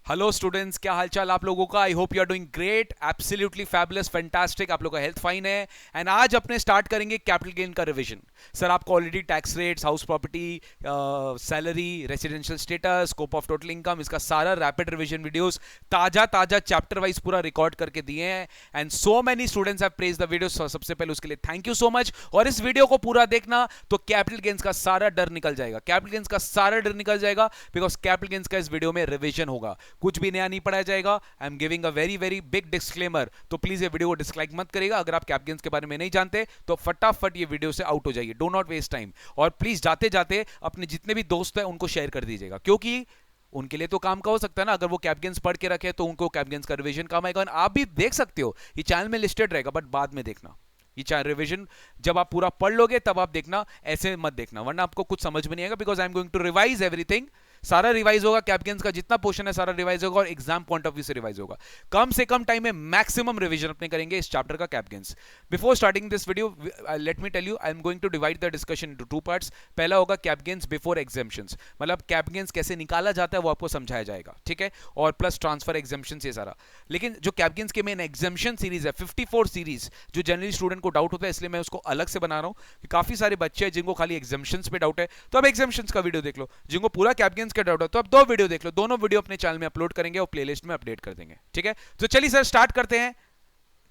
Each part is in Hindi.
हेलो स्टूडेंट्स, क्या हालचाल आप लोगों का। I hope you are doing great, absolutely fabulous, fantastic. आप लोगों का हेल्थ फाइन है। एंड आज अपने स्टार्ट करेंगे कैपिटल गेन का रिवीजन। सर आपको already tax rates, house property, salary, residential status, scope of total income, इसका सारा रैपिड रिवीजन वीडियोस ताजा ताजा चैप्टर वाइज पूरा रिकॉर्ड करके दिए हैं। And so many students have praised the video. सबसे पहले उसके लिए थैंक यू सो मच। और इस वीडियो को पूरा देखना तो कैपिटल गेन्स का सारा डर निकल जाएगा, कैपिटल गेन्स का सारा डर निकल जाएगा, बिकॉज कैपिटल गेन्स का इस वीडियो में रिवीजन होगा, कुछ भी नया नहीं पढ़ाया जाएगा। I am giving a very very big disclaimer, तो प्लीज ये वीडियो को डिसलाइक मत करेगा। अगर आप कैपिटल गेन्स के बारे में नहीं जानते तो फटाफट ये वीडियो से आउट हो जाइए, डो नॉट वेस्ट टाइम। और प्लीज जाते जाते अपने जितने भी दोस्त हैं उनको शेयर कर दीजिएगा, क्योंकि उनके लिए तो काम का हो सकता है ना। अगर वो कैपिटल गेन्स पढ़ के रखे तो उनको कैपिटल गेन्स का रिवीजन काम आएगा। आप भी देख सकते हो, ये चैनल में लिस्टेड रहेगा, बट बाद में देखना। ये चाहे रिवीजन जब आप पूरा पढ़ लोगे तब आप देखना, ऐसे मत देखना, वरना आपको कुछ समझ में नहीं आएगा। Because I am going to revise everything, सारा रिवाइज होगा, कैपिटल गेन्स का जितना पोर्शन है सारा रिवाइज होगा, और एग्जाम पॉइंट ऑफ व्यू से रिवाइज होगा। कम से कम टाइम में मैक्सिमम रिवीजन अपने करेंगे इस चैप्टर का capital gains. Before starting this video let me tell you, I am going to divide the discussion into two parts. पहला होगा कैपिटल गेन्स बिफोर एग्जेम्पशंस, मतलब कैपिटल गेन्स कैसे निकाला जाता है वो आपको समझाया जाएगा, ठीक है, और प्लस ट्रांसफर एग्जेम्पशंस, ये सारा। लेकिन जो कैपिटल गेन्स के मेन एग्जेम्पशन सीरीज है 54 सीरीज, जो जनरली स्टूडेंट को डाउट होता है, इसलिए मैं उसको अलग से बना रहा हूं कि काफी सारे बच्चे हैं जिनको खाली एग्जेम्पशंस पे डाउट है, तो अब एग्जेम्पशंस का वीडियो देख लो। जिनको पूरा कैपिटल गेन्स का डाउट है तो अब दो वीडियो देख लो, दोनों वीडियो अपने चैनल में अपलोड करेंगे और प्लेलिस्ट में अपडेट कर देंगे, ठीक है। तो चलिए सर स्टार्ट करते हैं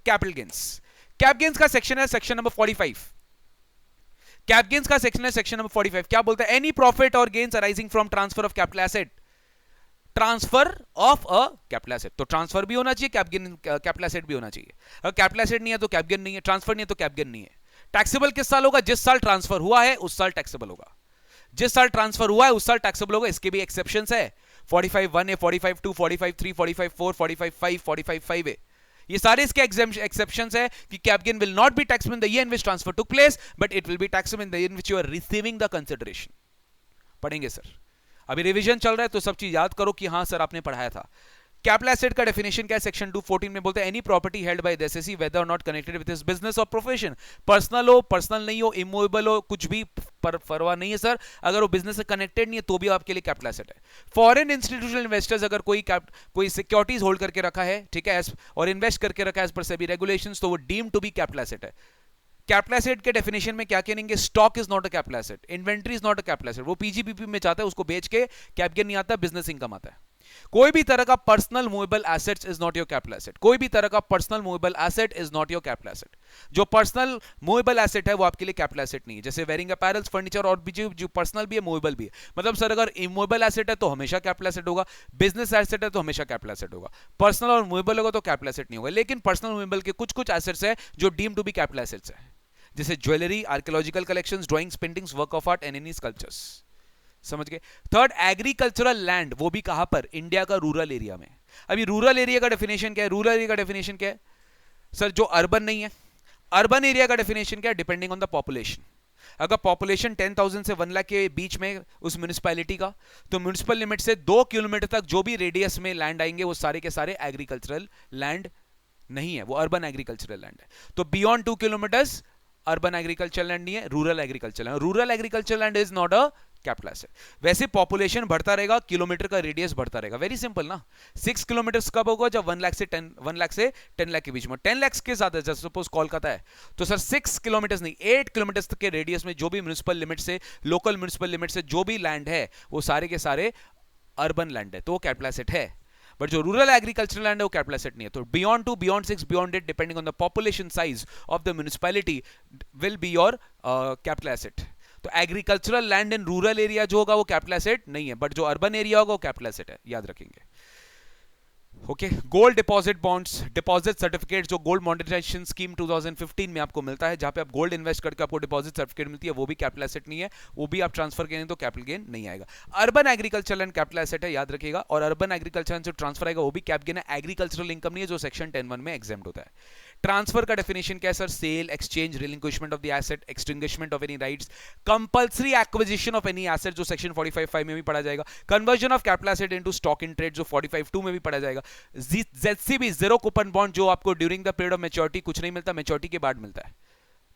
कैपिटल गेन्स। कैपिटल गेन्स का सेक्शन है सेक्शन नंबर 45। कैपिटल गेन्स का सेक्शन है सेक्शन नंबर 45। क्या बोलता है? एनी प्रॉफिट और gains arising from transfer of capital asset, transfer of a capital asset, तो ट्रांसफर भी होना चाहिए, कैपिटल एसेट भी होना चाहिए। अगर कैपिटल एसेट नहीं है तो कैपिटल गेन नहीं है, ट्रांसफर नहीं है तो कैपिटल गेन नहीं है। टैक्सेबल किस साल होगा? जिस साल ट्रांसफर हुआ है उस साल टैक्सेबल होगा, जिस साल ट्रांसफर हुआ है उस साल टैक्सेबल होगा। इसके भी एक्सेप्शंस है, 45(1) है, 45(2), 45(3), 45(4), 45(5), 45(5) है। ये सारे इसके एक्सेप्शंस है कि capital gain will not be taxable in the year in which transfer took place, but it will be taxable in the year in which you are receiving the consideration. पढ़ेंगे सर, अभी रिवीजन चल रहा है तो सब चीज याद करो कि हाँ सर आपने पढ़ाया था। कैपिटल एसेट का डेफिनेशन क्या है? सेक्शन 214 में बोलते हैं any property held by the SSC whether or not connected with his business or profession, personal हो, पर्सनल नहीं हो, इमूवेबल हो, कुछ भी परवाह नहीं है सर। अगर वो बिजनेस से कनेक्टेड नहीं है तो भी आपके लिए कैपिटल एसेट है। फॉरेन इंस्टीट्यूशनल इन्वेस्टर्स अगर कोई सिक्योरिटीज होल्ड करके रखा है, ठीक है, और इन्वेस्ट करके रखा है एज पर सेबी रेगुलेशंस, तो वो deemed to be capital asset है। कैपिटल एसेट के डेफिनेशन में क्या कहेंगे? Stock is not a capital asset, inventory is not a capital asset. वो पीजीबीपी में जाता है, उसको बेच के कैपिटल गेन नहीं आता, बिजनेस इनकम आता है। कोई भी तरह का personal movable assets is not your capital asset, कोई भी तरह का personal movable asset is not your capital asset. जो पर्सनल मूवेबल एसेट है वो आपके लिए कैपिटल एसेट नहीं है, जैसे वेयरिंग अपैरल्स, फर्नीचर, और भी जो पर्सनल भी है, मूवेबल भी है। मतलब सर अगर इमूवेबल एसेट है तो हमेशा कैपिटल एसेट होगा, बिजनेस एसेट है तो हमेशा कैपिटल एसेट होगा, पर्सनल और मूवेबल होगा तो कैपिटल एसेट नहीं होगा। लेकिन पर्सनल मूवेबल के कुछ कुछ एसेट्स है जो deem to be capital assets है, जैसे jewellery, archaeological collections, drawings, paintings, work of art and any sculptures. समझ गए? थर्ड, एग्रीकल्चरल लैंड, वो भी कहां पर? इंडिया का रूरल एरिया में। अभी रूरल एरिया का डेफिनेशन क्या है? रूरल एरिया का डेफिनेशन क्या है सर? जो अर्बन नहीं है। अर्बन एरिया का डेफिनेशन क्या है? Depending on the population. अगर पॉपुलेशन 10,000 से 1 लाख के बीच में उस म्यूनिसिपैलिटी का, तो म्यूनिसिपल लिमिट से 2 किलोमीटर तक जो भी रेडियस में लैंड आएंगे वो सारे के सारे एग्रीकल्चरल लैंड नहीं है, वो अर्बन एग्रीकल्चरल लैंड है। तो beyond 2 kilometres urban agriculture land नहीं है, rural agriculture land. Rural agriculture land is not a capital asset. वैसे पॉपुलेशन बढ़ता रहेगा, किलोमीटर का रेडियस बढ़ता रहेगा, वेरी सिंपल ना। 6 किलोमीटर कब होगा? जब 1 लाख से 10 लाख के बीच में, 10 लाख के साथ है, जैसे सपोज कोलकाता है, तो सर 6 किलोमीटर नहीं, 8 किलोमीटर तक के रेडियस में जो भी म्यूनिसिपल लिमिट से, लोकल म्यूनिसिपल लिमिट से जो भी लैंड है वो सारे के सारे अर्बन लैंड है, तो वो कैपिटल एसेट है। बट जो रूरल एग्रीकल्चरल लैंड है वो कैपिटल एसेट नहीं है। तो beyond 2, beyond 6, beyond 8, depending on the population size of the municipality will be your capital asset. तो agricultural land in rural area जो होगा वो कैपिटल एसेट नहीं है, बट जो अर्बन एरिया होगा वो कैपिटल एसेट है, याद रखेंगे। Okay, gold deposit bonds, deposit certificate, जो गोल्ड मॉनेटाइजेशन स्कीम 2015 में आपको मिलता है, जहां पे आप गोल्ड इन्वेस्ट करके आपको डिपॉजिट सर्टिफिकेट मिलती है, वो भी कैपिटल एसेट नहीं है, वो भी आप ट्रांसफर करेंगे तो कैपिटल गेन नहीं आएगा। Urban agriculture land capital asset है, याद रखिएगा, और अर्बन एग्रीकल्चर जो ट्रांसफर आएगा वो भी कैपिटल गेन है। एग्रीकल्चरल इनकम नहीं है, जो सेक्शन 10(1) में एग्जेम्प्ट होता है। ट्रांसफर का डेफिनेशन क्या है sir? Sale, exchange, relinquishment of the asset, extinguishment of any rights, compulsory acquisition of any asset, जो सेक्शन 45(5) में भी पढ़ा जाएगा, conversion of capital asset into stock in trade, जो 45(2) में भी पढ़ा जाएगा, ZCB, जीरो कूपन बॉन्ड, जो आपको during the period of maturity कुछ नहीं मिलता, मैच्योरिटी के बाद मिलता है,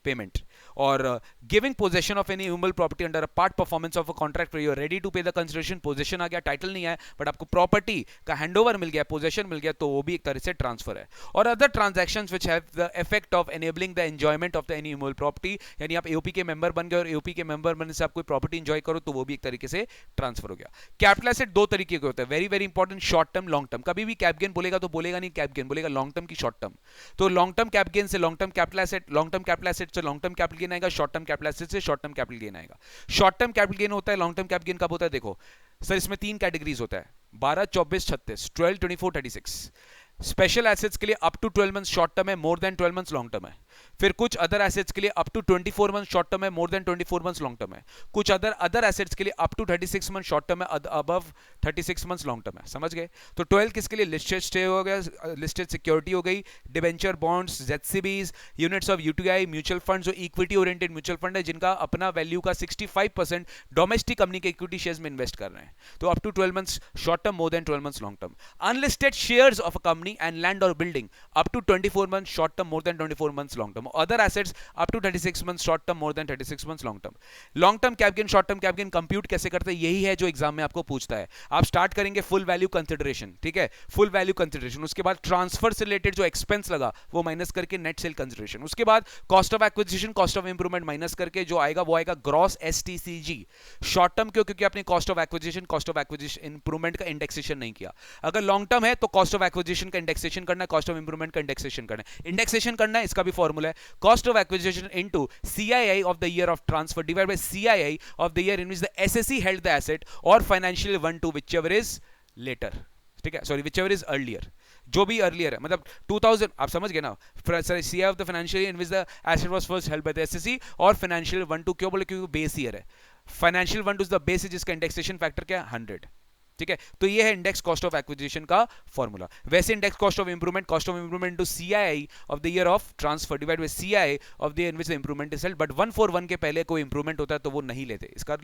पेमेंट और giving possession of any immovable property under a part performance of a contract you are ready to pay the consideration. Possession आ गया, टाइटल नहीं है बट आपको प्रॉपर्टी का हैंडओवर मिल गया, पोजेशन मिल गया, तो वो भी एक तरह से ट्रांसफर है। और other transactions which have the effect of enabling the enjoyment of the any immovable property, यानी आप एओपी के मेंबर बन गए और एओपी के मेंबर बनने से आप कोई प्रॉपर्टी एंजॉय करो तो वो भी एक तरीके से ट्रांसफर हो गया। कैपिटल एसेट दो तरीके के होते हैं, very very important, short term, long term. कभी भी कैप गेन बोलेगा तो बोलेगा नहीं कैप गेन, बोलेगा लॉन्ग टर्म की शॉर्ट टर्म। तो लॉन्ग टर्म कैप गेन से long term capital asset, long term capital asset से लॉन्ग टर्म कैपिटल गेन आएगा, शॉर्ट टर्म कैपिटल एसेट से शॉर्ट टर्म कैपिटल गेन आएगा। शॉर्ट टर्म कैपिटल गेन होता है, लॉन्ग टर्म कैपिटल गेन कब होता है? देखो सर इसमें तीन कैटेगरीज होता है, 12, 24, 36, 12, 24, 36। स्पेशल एसेट्स के लिए up to 12 months short term है, more than 12 months long term है। फिर कुछ अदर एसेट्स के लिए up to 24 months short term है, more than 24 months long term है। कुछ अदर एसेट्स के लिए up to 36 months short term है, अबव 36 मंथ्स लॉन्ग टर्म है। समझ गए? तो 12 किसके लिए? लिस्टेड स्टे हो गया, लिस्टेड सिक्योरिटी हो गई, debenture, bonds, ZCBs, units of UTI, mutual fund, जो इक्विटी ओरिएंटेड म्यूचुअल फंड है जिनका अपना वैल्यू का 65% डोमेस्टिक कंपनी के इक्विटी शेयर्स में इन्वेस्ट कर रहे हैं, तो up to 12 months short term, more than 12 months long term. Unlisted shares of a company and land और building up to 24 months short term, more than 24 months long term. Other assets up to 36 months short term, more than 36 months long term. Long term cap gain, short term cap gain compute कैसे करते हैं? यही है जो एग्जाम में आपको पूछता है। आप स्टार्ट करेंगे फुल वैल्यू कंसिडरेशन, ठीक है, फुल वैल्यू कंसिडरेशन, उसके बाद ट्रांसफर से रिलेटेड जो एक्सपेंस लगा वो माइनस करके नेट सेल कंसिडरेशन, उसके बाद cost of acquisition, cost of improvement minus करके जो आएगा वो आएगा ग्रॉस एसटीसीजी। शॉर्ट टर्म क्यों? क्योंकि आपने कॉस्ट ऑफ एक्विजिशन इंप्रूवमेंट का इंडेक्सेशन नहीं किया। अगर लॉन्ग टर्म है तो कॉस्ट ऑफ एक्विजिशन का इंडेक्सेशन करना है, कॉस्ट ऑफ इंप्रूवमेंट का इंडेक्सेशन करना है। इंडेक्सेशन करना है, इसका भी फॉर्मूला है cost of acquisition into CII of the year of transfer divide by CII of the year in which the assessee held the asset और financial 1 to whichever is later, ठीक है, सॉरी whichever इज अर्लियर, जो भी अर्लियर है, मतलब 2000, आप समझ गए ना, CII of the financial year in which the asset was first held by the SSC और फाइनेंशियल 1 to, क्यों बोले? क्योंकि बेस ईयर है, financial 1 to is the base, जिसका इंडेक्सेशन फैक्टर क्या है? 100, ठीक है। तो ये है इंडेक्स कॉस्ट ऑफ एक्विजिशन का फॉर्मूला। वैसे index cost of improvement to CII of the year of transfer divide by CII of the year in which the improvement is held, but 141 के पहले कोई इंप्रूवमेंट होता है तो वो नहीं लेते, इसका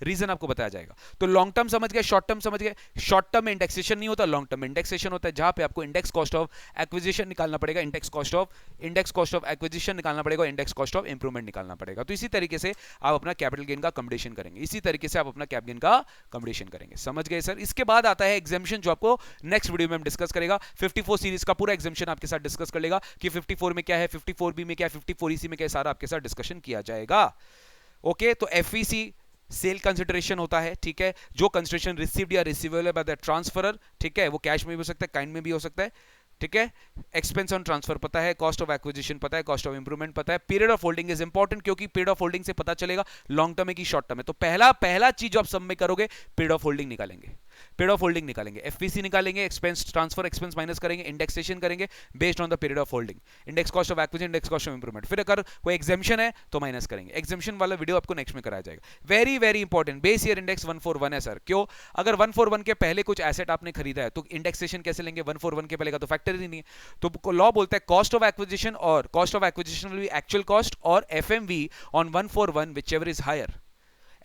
रीजन आपको बताया जाएगा। तो लॉन्ग टर्म समझ गए, शॉर्ट टर्म समझ गए। शॉर्ट टर्म में इंडेक्सेशन नहीं होता, लॉन्ग टर्म में इंडेक्सेशन होता है, जहां पे आपको इंडेक्स कॉस्ट ऑफ एक्विजिशन निकालना पड़ेगा, इंडेक्स कॉस्ट ऑफ एक्विजिशन निकालना पड़ेगा, इंडेक्स कॉस्ट ऑफ इंप्रूवमेंट निकालना पड़ेगा। तो इसी तरीके से आप अपना कैपिटल गेन का कंप्यूटेशन करेंगे, इसी तरीके से आप अपना कैप गेन का कंप्यूटेशन करेंगे। समझ गए सर? इसके बाद आता है एग्जामिशन, जो आपको नेक्स्ट वीडियो में हम डिस्कस करेगा। 54 सीरीज का पूरा एग्जामिशन आपके साथ डिस्कस कर लेगा कि 54 में क्या है, 54 बी में क्या है, 54 ईसी में क्या है, सारा आपके साथ डिस्कशन किया जाएगा। ओके, तो एफईसी सेल कंसिडरेशन होता है, ठीक है, जो कंसिडरेशन रिसीव्ड या रिसीवेबल बाय द ट्रांसफरर, ठीक है, वो कैश में भी हो सकता है, काइंड में भी हो सकता है, ठीक है। एक्सपेंस ऑन ट्रांसफर पता है, कॉस्ट ऑफ एक्विजिशन पता है, कॉस्ट ऑफ इंप्रूवमेंट पता है। Period of holding is important, क्योंकि पीरियड ऑफ होल्डिंग से पता चलेगा लॉन्ग टर्म है कि शॉर्ट टर्म है। तो पहला चीज जो आप सब में करोगे, पीरियड ऑफ होल्डिंग निकालेंगे, पीरियड ऑफ होल्डिंग निकालेंगे, एफपीसी निकालेंगे, एक्सपेंस ट्रांसफर एक्सपेंस माइनस करेंगे, इंडेक्सेशन करेंगे based on the period of holding, index cost of acquisition, index cost of improvement. फिर अगर कोई एग्जामिशन है तो माइनस करेंगे। एग्जामिशन वाला वीडियो आपको नेक्स्ट में कराया जाएगा। Very very important, base year index 141 है सर। क्यों? अगर 141 के पहले कुछ एसेट आपने खरीदा है तो इंडेक्सेशन कैसे लेंगे? 141 के पहले का तो फैक्टर ही नहीं है। तो लॉ बोलता है कॉस्ट ऑफ एक्विजिशन, और cost of acquisition will be actual cost और FMV on 141 whichever is higher,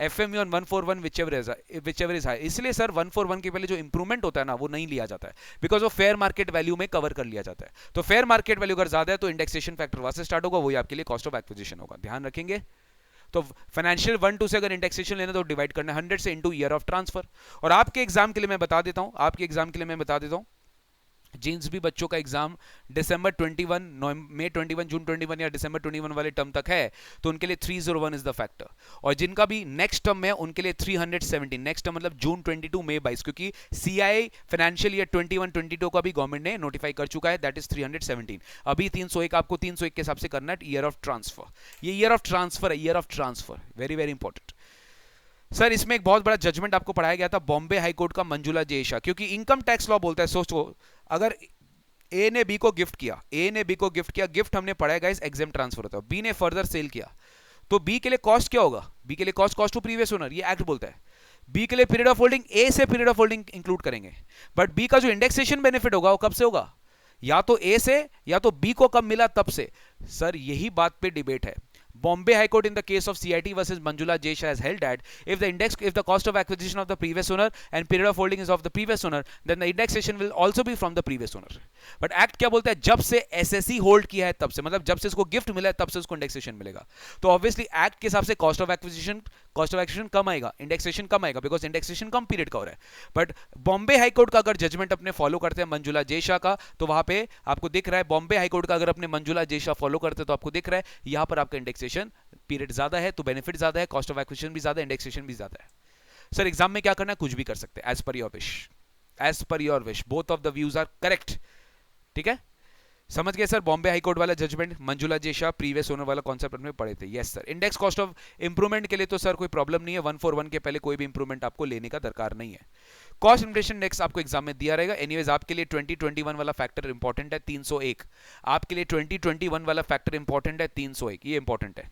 FMV on 141 whichever is higher. इसलिए सर 141 के पहले जो इंप्रूवमेंट होता है ना वो नहीं लिया जाता है, बिकॉज वो फेयर मार्केट वैल्यू में कवर कर लिया जाता है। तो फेयर मार्केट वैल्यू अगर ज्यादा है तो इंडेक्सेशन फैक्टर वहां से स्टार्ट होगा, वही आपके लिए कॉस्ट ऑफ एक्विजिशन होगा, ध्यान रखेंगे। तो फाइनेंशियल 1 to से अगर इंडेक्सेशन लेना तो डिवाइड करना 100 से इंटू ईयर ऑफ ट्रांसफर। और आपके एग्जाम के लिए मैं बता देता हूं, जीन्स भी बच्चों का एग्जाम दिसंबर 21, मई 21, जून 21 या दिसंबर 21 वाले टर्म तक है, तो उनके लिए 301 इज द फैक्टर। और जिनका भी नेक्स्ट टर्म है उनके लिए 317, नेक्स्ट टर्म मतलब जून 22, मई 22, क्योंकि सीआई फाइनेंशियल ईयर 21-22 का भी गवर्नमेंट ने नोटिफाई कर चुका है, दैट इज 317। अभी 301 आपको 301 के हिसाब से करना है, ईयर ऑफ ट्रांसफर। ये ईयर ऑफ ट्रांसफर है, year of transfer, very very important. Sir इसमें एक बहुत बड़ा जजमेंट आपको पढ़ाया गया था बॉम्बे हाई कोर्ट का, मंजुला जेशा, क्योंकि इनकम टैक्स लॉ बोलता है, सोचो अगर ए ने बी को गिफ्ट किया, गिफ्ट हमने पढ़ा है गाइस, एग्जेम्प्ट ट्रांसफर होता है। बी ने फर्दर सेल किया तो बी के लिए कॉस्ट क्या होगा? बी के लिए कॉस्ट टू प्रीवियस ओनर, ये एक्ट बोलता है। बी के लिए पीरियड ऑफ होल्डिंग, ए से पीरियड ऑफ होल्डिंग इंक्लूड करेंगे, बट बी का जो इंडेक्सेशन बेनिफिट होगा वो कब से होगा? या तो ए से या तो बी को कब मिला तब से। सर यही बात पे डिबेट है। Bombay High Court in the case of CIT versus Manjula J Shah has held that if the cost of acquisition of the previous owner and period of holding is of the previous owner, then the indexation will also be from the previous owner. But act क्या बोलता है, जब से एसएससी होल्ड किया है तब से, मतलब जब से इसको गिफ्ट मिला है तब से उसको इंडेक्सेशन मिलेगा. तो ऑब्वियसली एक्ट के हिसाब से कॉस्ट ऑफ एक्विजिशन कम आएगा, इंडेक्सेशन कम आएगा, बिकॉज इंडेक्सेशन कम पीरियड का हो रहा है. बट बॉम्बे हाई कोर्ट का अगर जजमेंट अपने फॉलो करते हैं मंजुला जे शाह का, तो वहां पे आपको दिख रहा है, बॉम्बे हाई कोर्ट का अगर अपने मंजुला जे शाह फॉलो करते हैं तो आपको दिख रहा है यहां पर आपका इंडेक्सेशन पीरियड ज्यादा है, तो बेनिफिट ज्यादा है, कॉस्ट ऑफ एक्विजिशन भी ज्यादा है, इंडेक्सेशन भी ज्यादा है. सर एग्जाम में क्या करना है, कुछ भी कर सकते हैं, as per your wish, as per your wish, both of the views are correct. ठीक है, समझ गए सर. बॉम्बे हाई कोर्ट वाला judgement, Manjula J Shah previous owner वाला कॉन्सेप्ट में पढ़े थे. Yes sir. Index cost of improvement के लिए तो सर कोई प्रॉब्लम नहीं है, 141 के पहले कोई भी इंप्रूवमेंट आपको लेने का दरकार नहीं है. कॉस्ट इन्फ्लेशन इंडेक्स आपको एग्जाम में दिया रहेगा. एनीवेज आपके लिए 2021 वाला फैक्टर इंपॉर्टेंट है 301. आपके लिए 2021 वाला फैक्टर इंपॉर्टेंट है 301, ये इंपॉर्टेंट है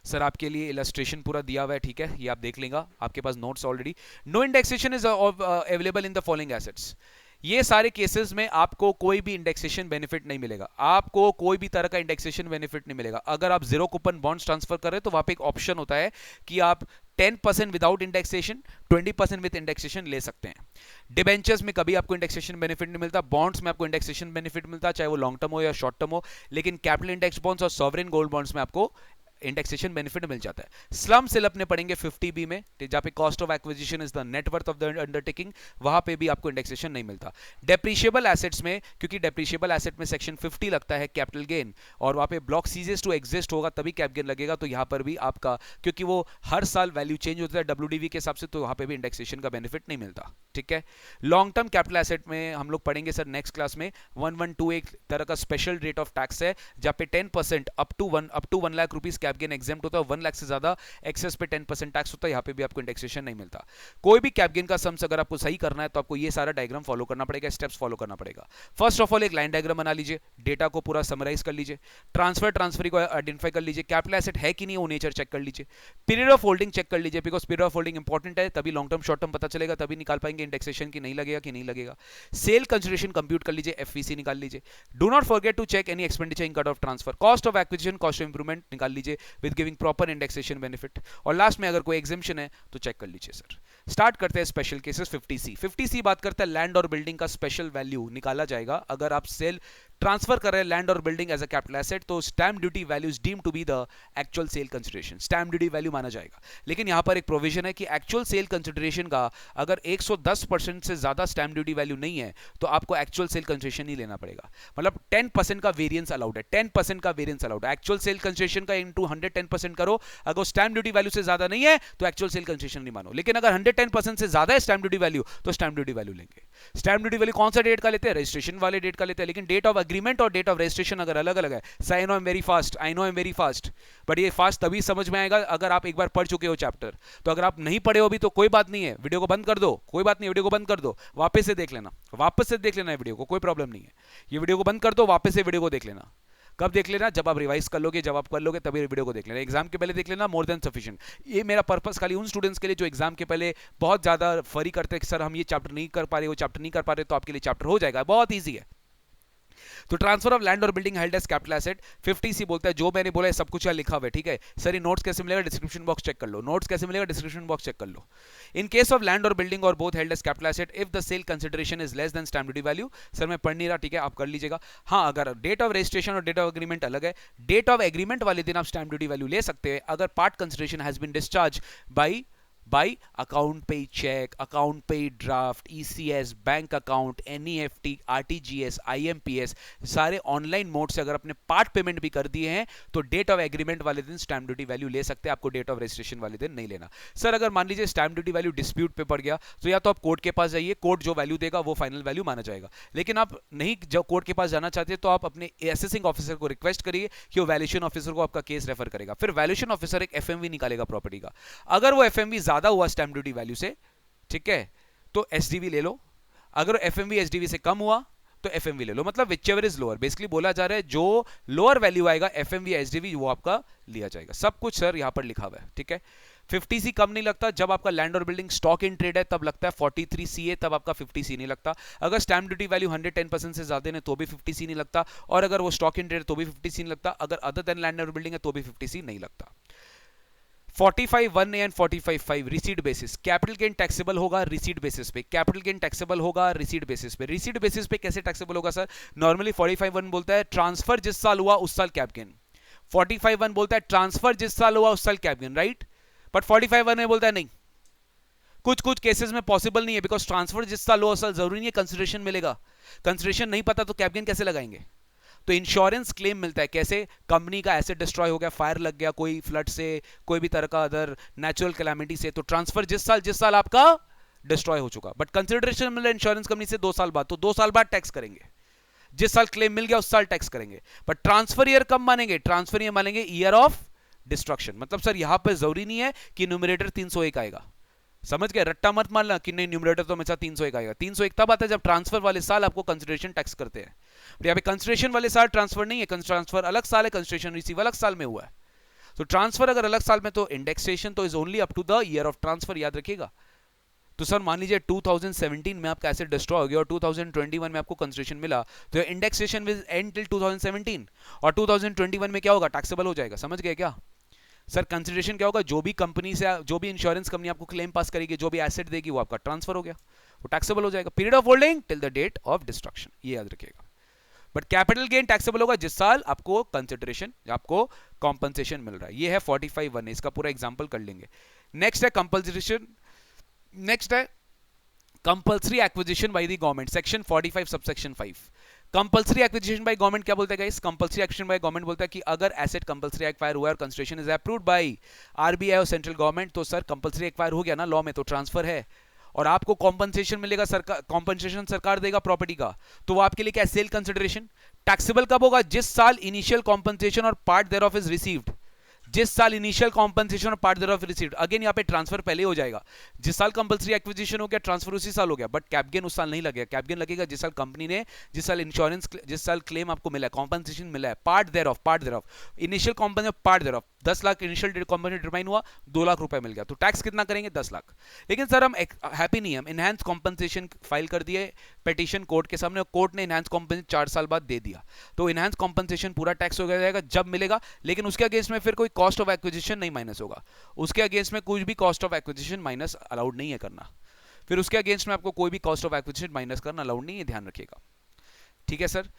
सर. आपके लिए इलस्ट्रेशन पूरा दिया हुआ है, ठीक है, ये आप देख लेंगे, आपके पास notes already. No indexation is available in the following assets. ये सारे केसेस में आपको कोई भी इंडेक्सेशन बेनिफिट नहीं मिलेगा, आपको कोई भी तरह का इंडेक्सेशन बेनिफिट नहीं मिलेगा. अगर आप जीरो कूपन बॉन्ड्स ट्रांसफर कर रहे हैं तो वहां पे एक ऑप्शन होता है कि आप 10% विदाउट इंडेक्सेशन, 20% विद इंडेक्सेशन ले सकते हैं. डिबेंचर्स में कभी आपको इंडेक्सेशन बेनिफिट नहीं मिलता, बॉन्ड्स में आपको इंडेक्सेशन बेनिफिट मिलता है, चाहे वो लॉन्ग टर्म हो या शॉर्ट टर्म हो. लेकिन कैपिटल इंडेक्स बॉन्ड्स और सॉवरेन गोल्ड बॉन्ड्स में आपको इंडेक्सेशन बेनिफिट मिल जाता है. स्लम सेल अपने पढ़ेंगे 50B में, जहां पे cost of acquisition is the net worth of the undertaking, वहां पे भी आपको इंडेक्सेशन नहीं मिलता. डेप्रिशिएबल एसेट्स में, क्योंकि डेप्रिशिएबल एसेट में सेक्शन 50 लगता है कैपिटल गेन, और वहां पे ब्लॉक सीजेस टू एग्जिस्ट होगा तभी कैप गेन लगेगा, तो यहां पर भी आपका, क्योंकि वो हर साल वैल्यू चेंज होता है WDV के हिसाब से, तो वहां पे भी इंडेक्सेशन का बेनिफिट नहीं मिलता. ठीक है. लॉन्ग टर्म कैपिटल एसेट में हम लोग पढ़ेंगे सर नेक्स्ट क्लास में, 1121 एक तरह का स्पेशल रेट ऑफ टैक्स है, जहां पे 10% up to 1 lakh rupees cap gain exempt होता है, 1 लाख से ज्यादा एक्सेस पे 10% टैक्स होता है. यहां पे भी आपको इंडेक्सेशन नहीं मिलता. कोई भी कैप गेन का सम्स अगर आपको सही करना है तो आपको ये सारा डायग्राम फॉलो करना पड़ेगा, स्टेप्स फॉलो करना पड़ेगा. फर्स्ट ऑफ ऑल एक लाइन डायग्राम बना लीजिए, डेटा को पूरा समराइज कर लीजिए, ट्रांसफरी को आइडेंटिफाई कर लीजिए, कैपिटल एसेट है कि नहीं वो नेचर चेक कर लीजिए, पीरियड ऑफ होल्डिंग चेक कर लीजिए, because period of holding important है, तभी लॉन्ग टर्म शॉर्ट टर्म पता चलेगा, तभी निकाल पाएंगे इंडेक्सेशन की नहीं लगेगा कि नहीं लगेगा. सेल कंसिडरेशन कंप्यूट कर लीजिए, FVC निकाल लीजिए. Do not forget to check any expenditure in cut off transfer. Cost of acquisition, cost of improvement निकाल लीजिए with giving proper indexation benefit. और लास्ट में अगर कोई एग्जेम्पशन है तो चेक कर लीजिए सर. स्टार्ट करते हैं स्पेशल केसेस. 50C बात करता है लैंड और बिल्डिंग का स्पेशल वैल्यू निकाला जाएगा. अगर आप सेल ट्रांसफर कर रहे हैं लैंड और building as a capital asset, तो stamp duty value is deemed to be the actual sale consideration. Stamp duty value माना जाएगा. लेकिन यहां पर एक प्रोविजन है कि एक्चुअल सेल कंसिडरेशन का अगर 110% से ज्यादा स्टैम्प ड्यूटी वैल्यू नहीं है तो आपको एक्चुअल सेल कंसिडरेशन नहीं लेना पड़ेगा. मतलब 10% का वेरिएंस अलाउड है, 10% का वेरिएंस अलाउड है. एक्चुअल सेल कंसिडरेशन का इनटू 110% करो, अगर स्टैम्प ड्यूटी वैल्यू से ज्यादा नहीं है तो एक्चुअल सेल कंसिडरेशन नहीं मानो. लेकिन अगर 110% से ज्यादा है स्टैम्प ड्यूटी वैल्यू तो स्टैम्प ड्यूटी वैल्यू लेंगे. स्टैम्प ड्यूटी वैल्यू कौन सा डेट का लेते हैं, रजिस्ट्रेशन वाले डेट का लेते हैं. लेकिन डेट ऑफ एग्रीमेंट और डेट ऑफ रजिस्ट्रेशन अगर अलग अलग है. I know I am very fast, I know I am very fast, but ये फास्ट तभी समझ में आएगा अगर आप एक बार पढ़ चुके हो चैप्टर. तो अगर आप नहीं पढ़े हो अभी तो कोई बात नहीं है, वीडियो को बंद कर दो, कोई बात नहीं, वीडियो को बंद कर दो, वापस से देख लेना, वापस से देख लेना है वीडियो को, कोई प्रॉब्लम नहीं है. ये वीडियो को बंद कर दो, वापस से वीडियो को देख लेना. कब देख लेना, जब आप रिवाइज कर लोगे, जब आप कर लोगे तभी वीडियो को देख लेना. एग्जाम के पहले देख लेना, मोर देन सफिशिएंट. ये मेरा पर्पस खाली उन स्टूडेंट्स के लिए जो एग्जाम के पहले बहुत ज्यादा फरी करते हैं कि सर हम ये चैप्टर नहीं कर पा रहे, वो चैप्टर नहीं कर पा रहे, तो आपके लिए चैप्टर हो जाएगा, बहुत ईजी है. तो ट्रांसफर ऑफ लैंड और building held as capital asset 50C बोलता है, जो मैंने बोला है सब कुछ यहाँ लिखा हुआ है. ठीक है सर, ये नोट्स कैसे मिलेगा, डिस्क्रिप्शन बॉक्स चेक कर लो. नोट्स कैसे मिलेगा, डिस्क्रिप्शन बॉक्स चेक कर लो. इन केस ऑफ लैंड और बिल्डिंग और both held as capital asset, if the sale consideration is less than stamp duty value. Sir मैं पढ़ नहीं रहा, ठीक है, आप कर लीजिएगा. हाँ, अगर डेट ऑफ रजिस्ट्रेशन और डेट ऑफ एग्रीमेंट अलग है, डेट ऑफ एग्रीमेंट वाले दिन आप स्टैम्प ड्यूटी वैल्यू ले सकते हैं अगर part consideration has been discharge by account pay cheque, account pay draft, ECS, bank account, NEFT, RTGS, IMPS, सारे ऑनलाइन मोड से अगर अपने पार्ट पेमेंट भी कर दिए हैं तो डेट ऑफ एग्रीमेंट वाले दिन स्टैम्प ड्यूटी वैल्यू ले सकते हैं, आपको डेट ऑफ रजिस्ट्रेशन वाले दिन नहीं लेना. सर अगर मान लीजिए स्टैम्प ड्यूटी वैल्यू डिस्प्यूट पे पड़ गया तो या तो आप कोर्ट के पास जाइए, कोर्ट जो वैल्यू देगा वो फाइनल वैल्यू माना जाएगा. लेकिन आप नहीं जब कोर्ट के पास जाना चाहते तो आप अपने असेसिंग ऑफिसर को रिक्वेस्ट करिए कि वो वैल्यूएशन ऑफिसर को आपका केस रेफर करेगा. फिर वैल्यूएशन ऑफिसर एक FMV निकालेगा प्रॉपर्टी का. अगर वो FMV ज्यादा हुआ स्टैम्प ड्यूटी वैल्यू से, ठीक है, तो SDV ले लो. अगर FMV SDV से कम हुआ तो FMV ले लो. मतलब whichever is lower, बेसिकली बोला जा रहा है जो लोअर वैल्यू आएगा FMV SDV वो आपका लिया जाएगा. सब कुछ सर यहां पर लिखा हुआ है. ठीक है, 50 सी कम नहीं लगता, जब आपका लैंड और बिल्डिंग स्टॉक इन ट्रेड है तब लगता है 43 सी है, तब आपका 50 सी नहीं लगता। अगर स्टैम्प ड्यूटी वैल्यू 110% से ज्यादा है तो भी 50 सी नहीं लगता, और अगर वो स्टॉक इन ट्रेड है तो भी 50 सी नहीं लगता, अगर अदर देन लैंड और बिल्डिंग है तो भी 50 सी नहीं लगता। 45(1)(a) and 45(5) receipt basis. Capital gain taxable होगा रिसीट बेसिस पे, कैपिटल गेन टैक्सेबल होगा रिसीट बेसिस पे। रिसीट बेसिस पे कैसे टैक्सेबल होगा सर? नॉर्मली 45(1) बोलता है ट्रांसफर जिस साल हुआ उस साल कैप गेन, 45(1) बोलता है ट्रांसफर जिस साल हुआ उस साल कैप गेन, राइट? बट 45(1) में बोलता है नहीं, कुछ कुछ केसेस में पॉसिबल नहीं है, बिकॉज ट्रांसफर जिस साल हुआ उस साल जरूरी नहीं है कंसिडरेशन मिलेगा, कंसिडरेशन नहीं पता तो कैप गेन कैसे लगाएंगे? तो इंश्योरेंस क्लेम मिलता है कैसे? कंपनी का एसेट डिस्ट्रॉय हो गया, फायर लग गया, कोई फ्लड से, कोई भी तरह का अदर नेचुरल कैलामिटी से, तो ट्रांसफर जिस साल आपका डिस्ट्रॉय हो चुका, बट कंसिडरेशन मिला इंश्योरेंस कंपनी से 2 साल बाद, तो 2 साल बाद टैक्स करेंगे, जिस साल क्लेम मिल गया उस साल टैक्स करेंगे। बट ट्रांसफर ईयर कब मानेंगे? ट्रांसफर ईयर मानेंगे ईयर ऑफ डिस्ट्रक्शन। मतलब सर यहां पर जरूरी नहीं है कि न्यूमरेटर 301 आएगा, समझ गए? रट्टा मत मानना कि नहीं न्यूमरेटर तो हमेशा 301 आएगा, 301 तब आता है जब ट्रांसफर वाले साल आपको कंसिडरेशन टैक्स करते हैं। यहाँ पे कंसिडरेशन वाले साल ट्रांसफर नहीं है, ट्रांसफर अलग साल है, कंसिडरेशन रिसीव अलग साल में हुआ है। तो ट्रांसफर अगर अलग साल में तो इंडेक्सेशन तो is only up to the year of transfer, याद रखिएगा। तो सर मान लीजिए 2017 में आपका एसेट डिस्ट्रॉय हो गया और 2021 में आपको कंसिडरेशन मिला, तो इंडेक्सेशन विल एंड टिल 2017, और 2021 में क्या होगा? टैक्सेबल हो जाएगा। समझ गए क्या सर? कंसिडरेशन क्या होगा? जो भी कंपनी से, जो भी इंश्योरेंस कंपनी आपको क्लेम पास करेगी, जो भी एसेट देगी, वो आपका ट्रांसफर हो गया, वो टैक्सेबल हो जाएगा। Period of holding till the date of destruction, ये याद रखिएगा। बट कैपिटल गेन टैक्सेबल होगा जिस साल आपको कंसिडरेशन, आपको कॉम्पनसेशन मिल रहा है। ये है 45(1), इसका पूरा एग्जांपल कर लेंगे। नेक्स्ट है कंपल्सेशन, नेक्स्ट है compulsory acquisition by the government, section 45 subsection 5। Compulsory acquisition by government क्या बोलता है guys? Compulsory acquisition by government बोलता है कि अगर एसेट कंपल्सरी एक्वायर हुआ है और consideration is approved by RBI और सेंट्रल गवर्नमेंट, तो सर कंपल्सरी एक्वायर हो गया ना लॉ में, तो ट्रांसफर है, और आपको कॉम्पनसेशन मिलेगा, सरकार कॉम्पनसेशन सरकार देगा प्रॉपर्टी का, तो वो आपके लिए क्या? Sale consideration. टैक्सेबल कब होगा? जिस साल इनिशियल कॉम्पनसेशन और part thereof is received, जिस साल इनिशियल कॉम्पनसेशन और part thereof received. Again यहाँ पे ट्रांसफर पहले हो जाएगा, जिस साल कंपल्सरी एक्विजिशन हो गया ट्रांसफर उसी साल हो गया, बट कैप गेन उस साल नहीं लगेगा। कैप गेन लगेगा जिस साल कंपनी ने, जिस साल इंश्योरेंस, जिस साल क्लेम आपको मिला है, कॉम्पनसेशन मिला है, part thereof initial compensation, part thereof 10 lakh initial compensation determine हुआ, 2 लाख रुपए मिल गया, तो टैक्स कितना करेंगे? 10 लाख। लेकिन सर हम हैप्पी नहीं, हम इनहैंस कॉम्पनसेशन फाइल कर दिए पिटीशन कोर्ट के सामने, कोर्ट ने इनहैंस कॉम्पनसेशन 4 साल बाद दे दिया, तो इनहैंस कॉम्पनसेशन पूरा टैक्स हो जाएगा जब मिलेगा, लेकिन उसके अगेंस्ट में फिर कोई कॉस्ट ऑफ एक्विजिशन नहीं माइनस होगा, उसके अगेंस्ट में कुछ भी cost of acquisition minus allowed नहीं है करना, फिर उसके अगेंस्ट में आपको कोई भी कॉस्ट ऑफ एक्विजिशन माइनस करना अलाउड नहीं है, ध्यान रखिएगा। ठीक है सर?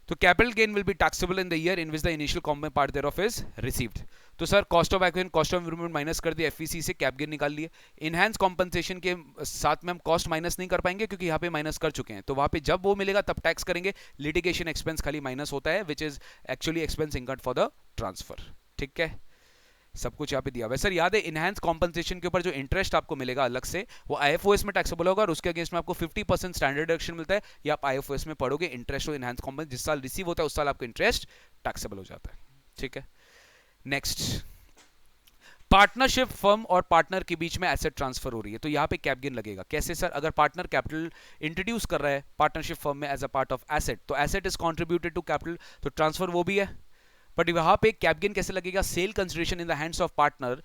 तो capital gain will be taxable in the year in which the initial compensation part thereof is received. तो sir cost of acquisition, cost of improvement minus कर दिया, एफईसी से कैप गेन निकाल लिए। इनहैंस कॉम्पनसेशन के साथ में हम कॉस्ट माइनस नहीं कर पाएंगे क्योंकि यहाँ पे माइनस कर चुके हैं, तो वहां पे जब वो मिलेगा तब टैक्स करेंगे। लिटिगेशन एक्सपेंस खाली माइनस होता है, which is actually expense incurred for the transfer. ठीक है, सब कुछ यहाँ पे दिया हुआ है। सर याद है इनहैंस कॉम्पनसेशन के ऊपर जो इंटरेस्ट आपको मिलेगा अलग से, वो आईएफओएस में टैक्सेबल होगा, और उसके अगेंस्ट में आपको 50% स्टैंडर्ड डिडक्शन मिलता है, ये आप आईएफओएस में पढ़ोगे। इंटरेस्ट और इनहैंस कॉम्पनसेशन जिस साल रिसीव होता है उस साल आपको इंटरेस्ट टैक्सेबल हो जाता है। ठीक है, नेक्स्ट, पार्टनरशिप फर्म और पार्टनर के बीच में एसेट ट्रांसफर हो रही है, तो यहाँ पे कैप गेन लगेगा। कैसे सर? अगर पार्टनर कैपिटल इंट्रोड्यूस कर रहा है पार्टनरशिप फर्म में as a part of asset, तो asset is contributed to capital, तो ट्रांसफर वो भी है, बट वहां पे कैप गेन कैसे लगेगा? Sale consideration in the hands of partner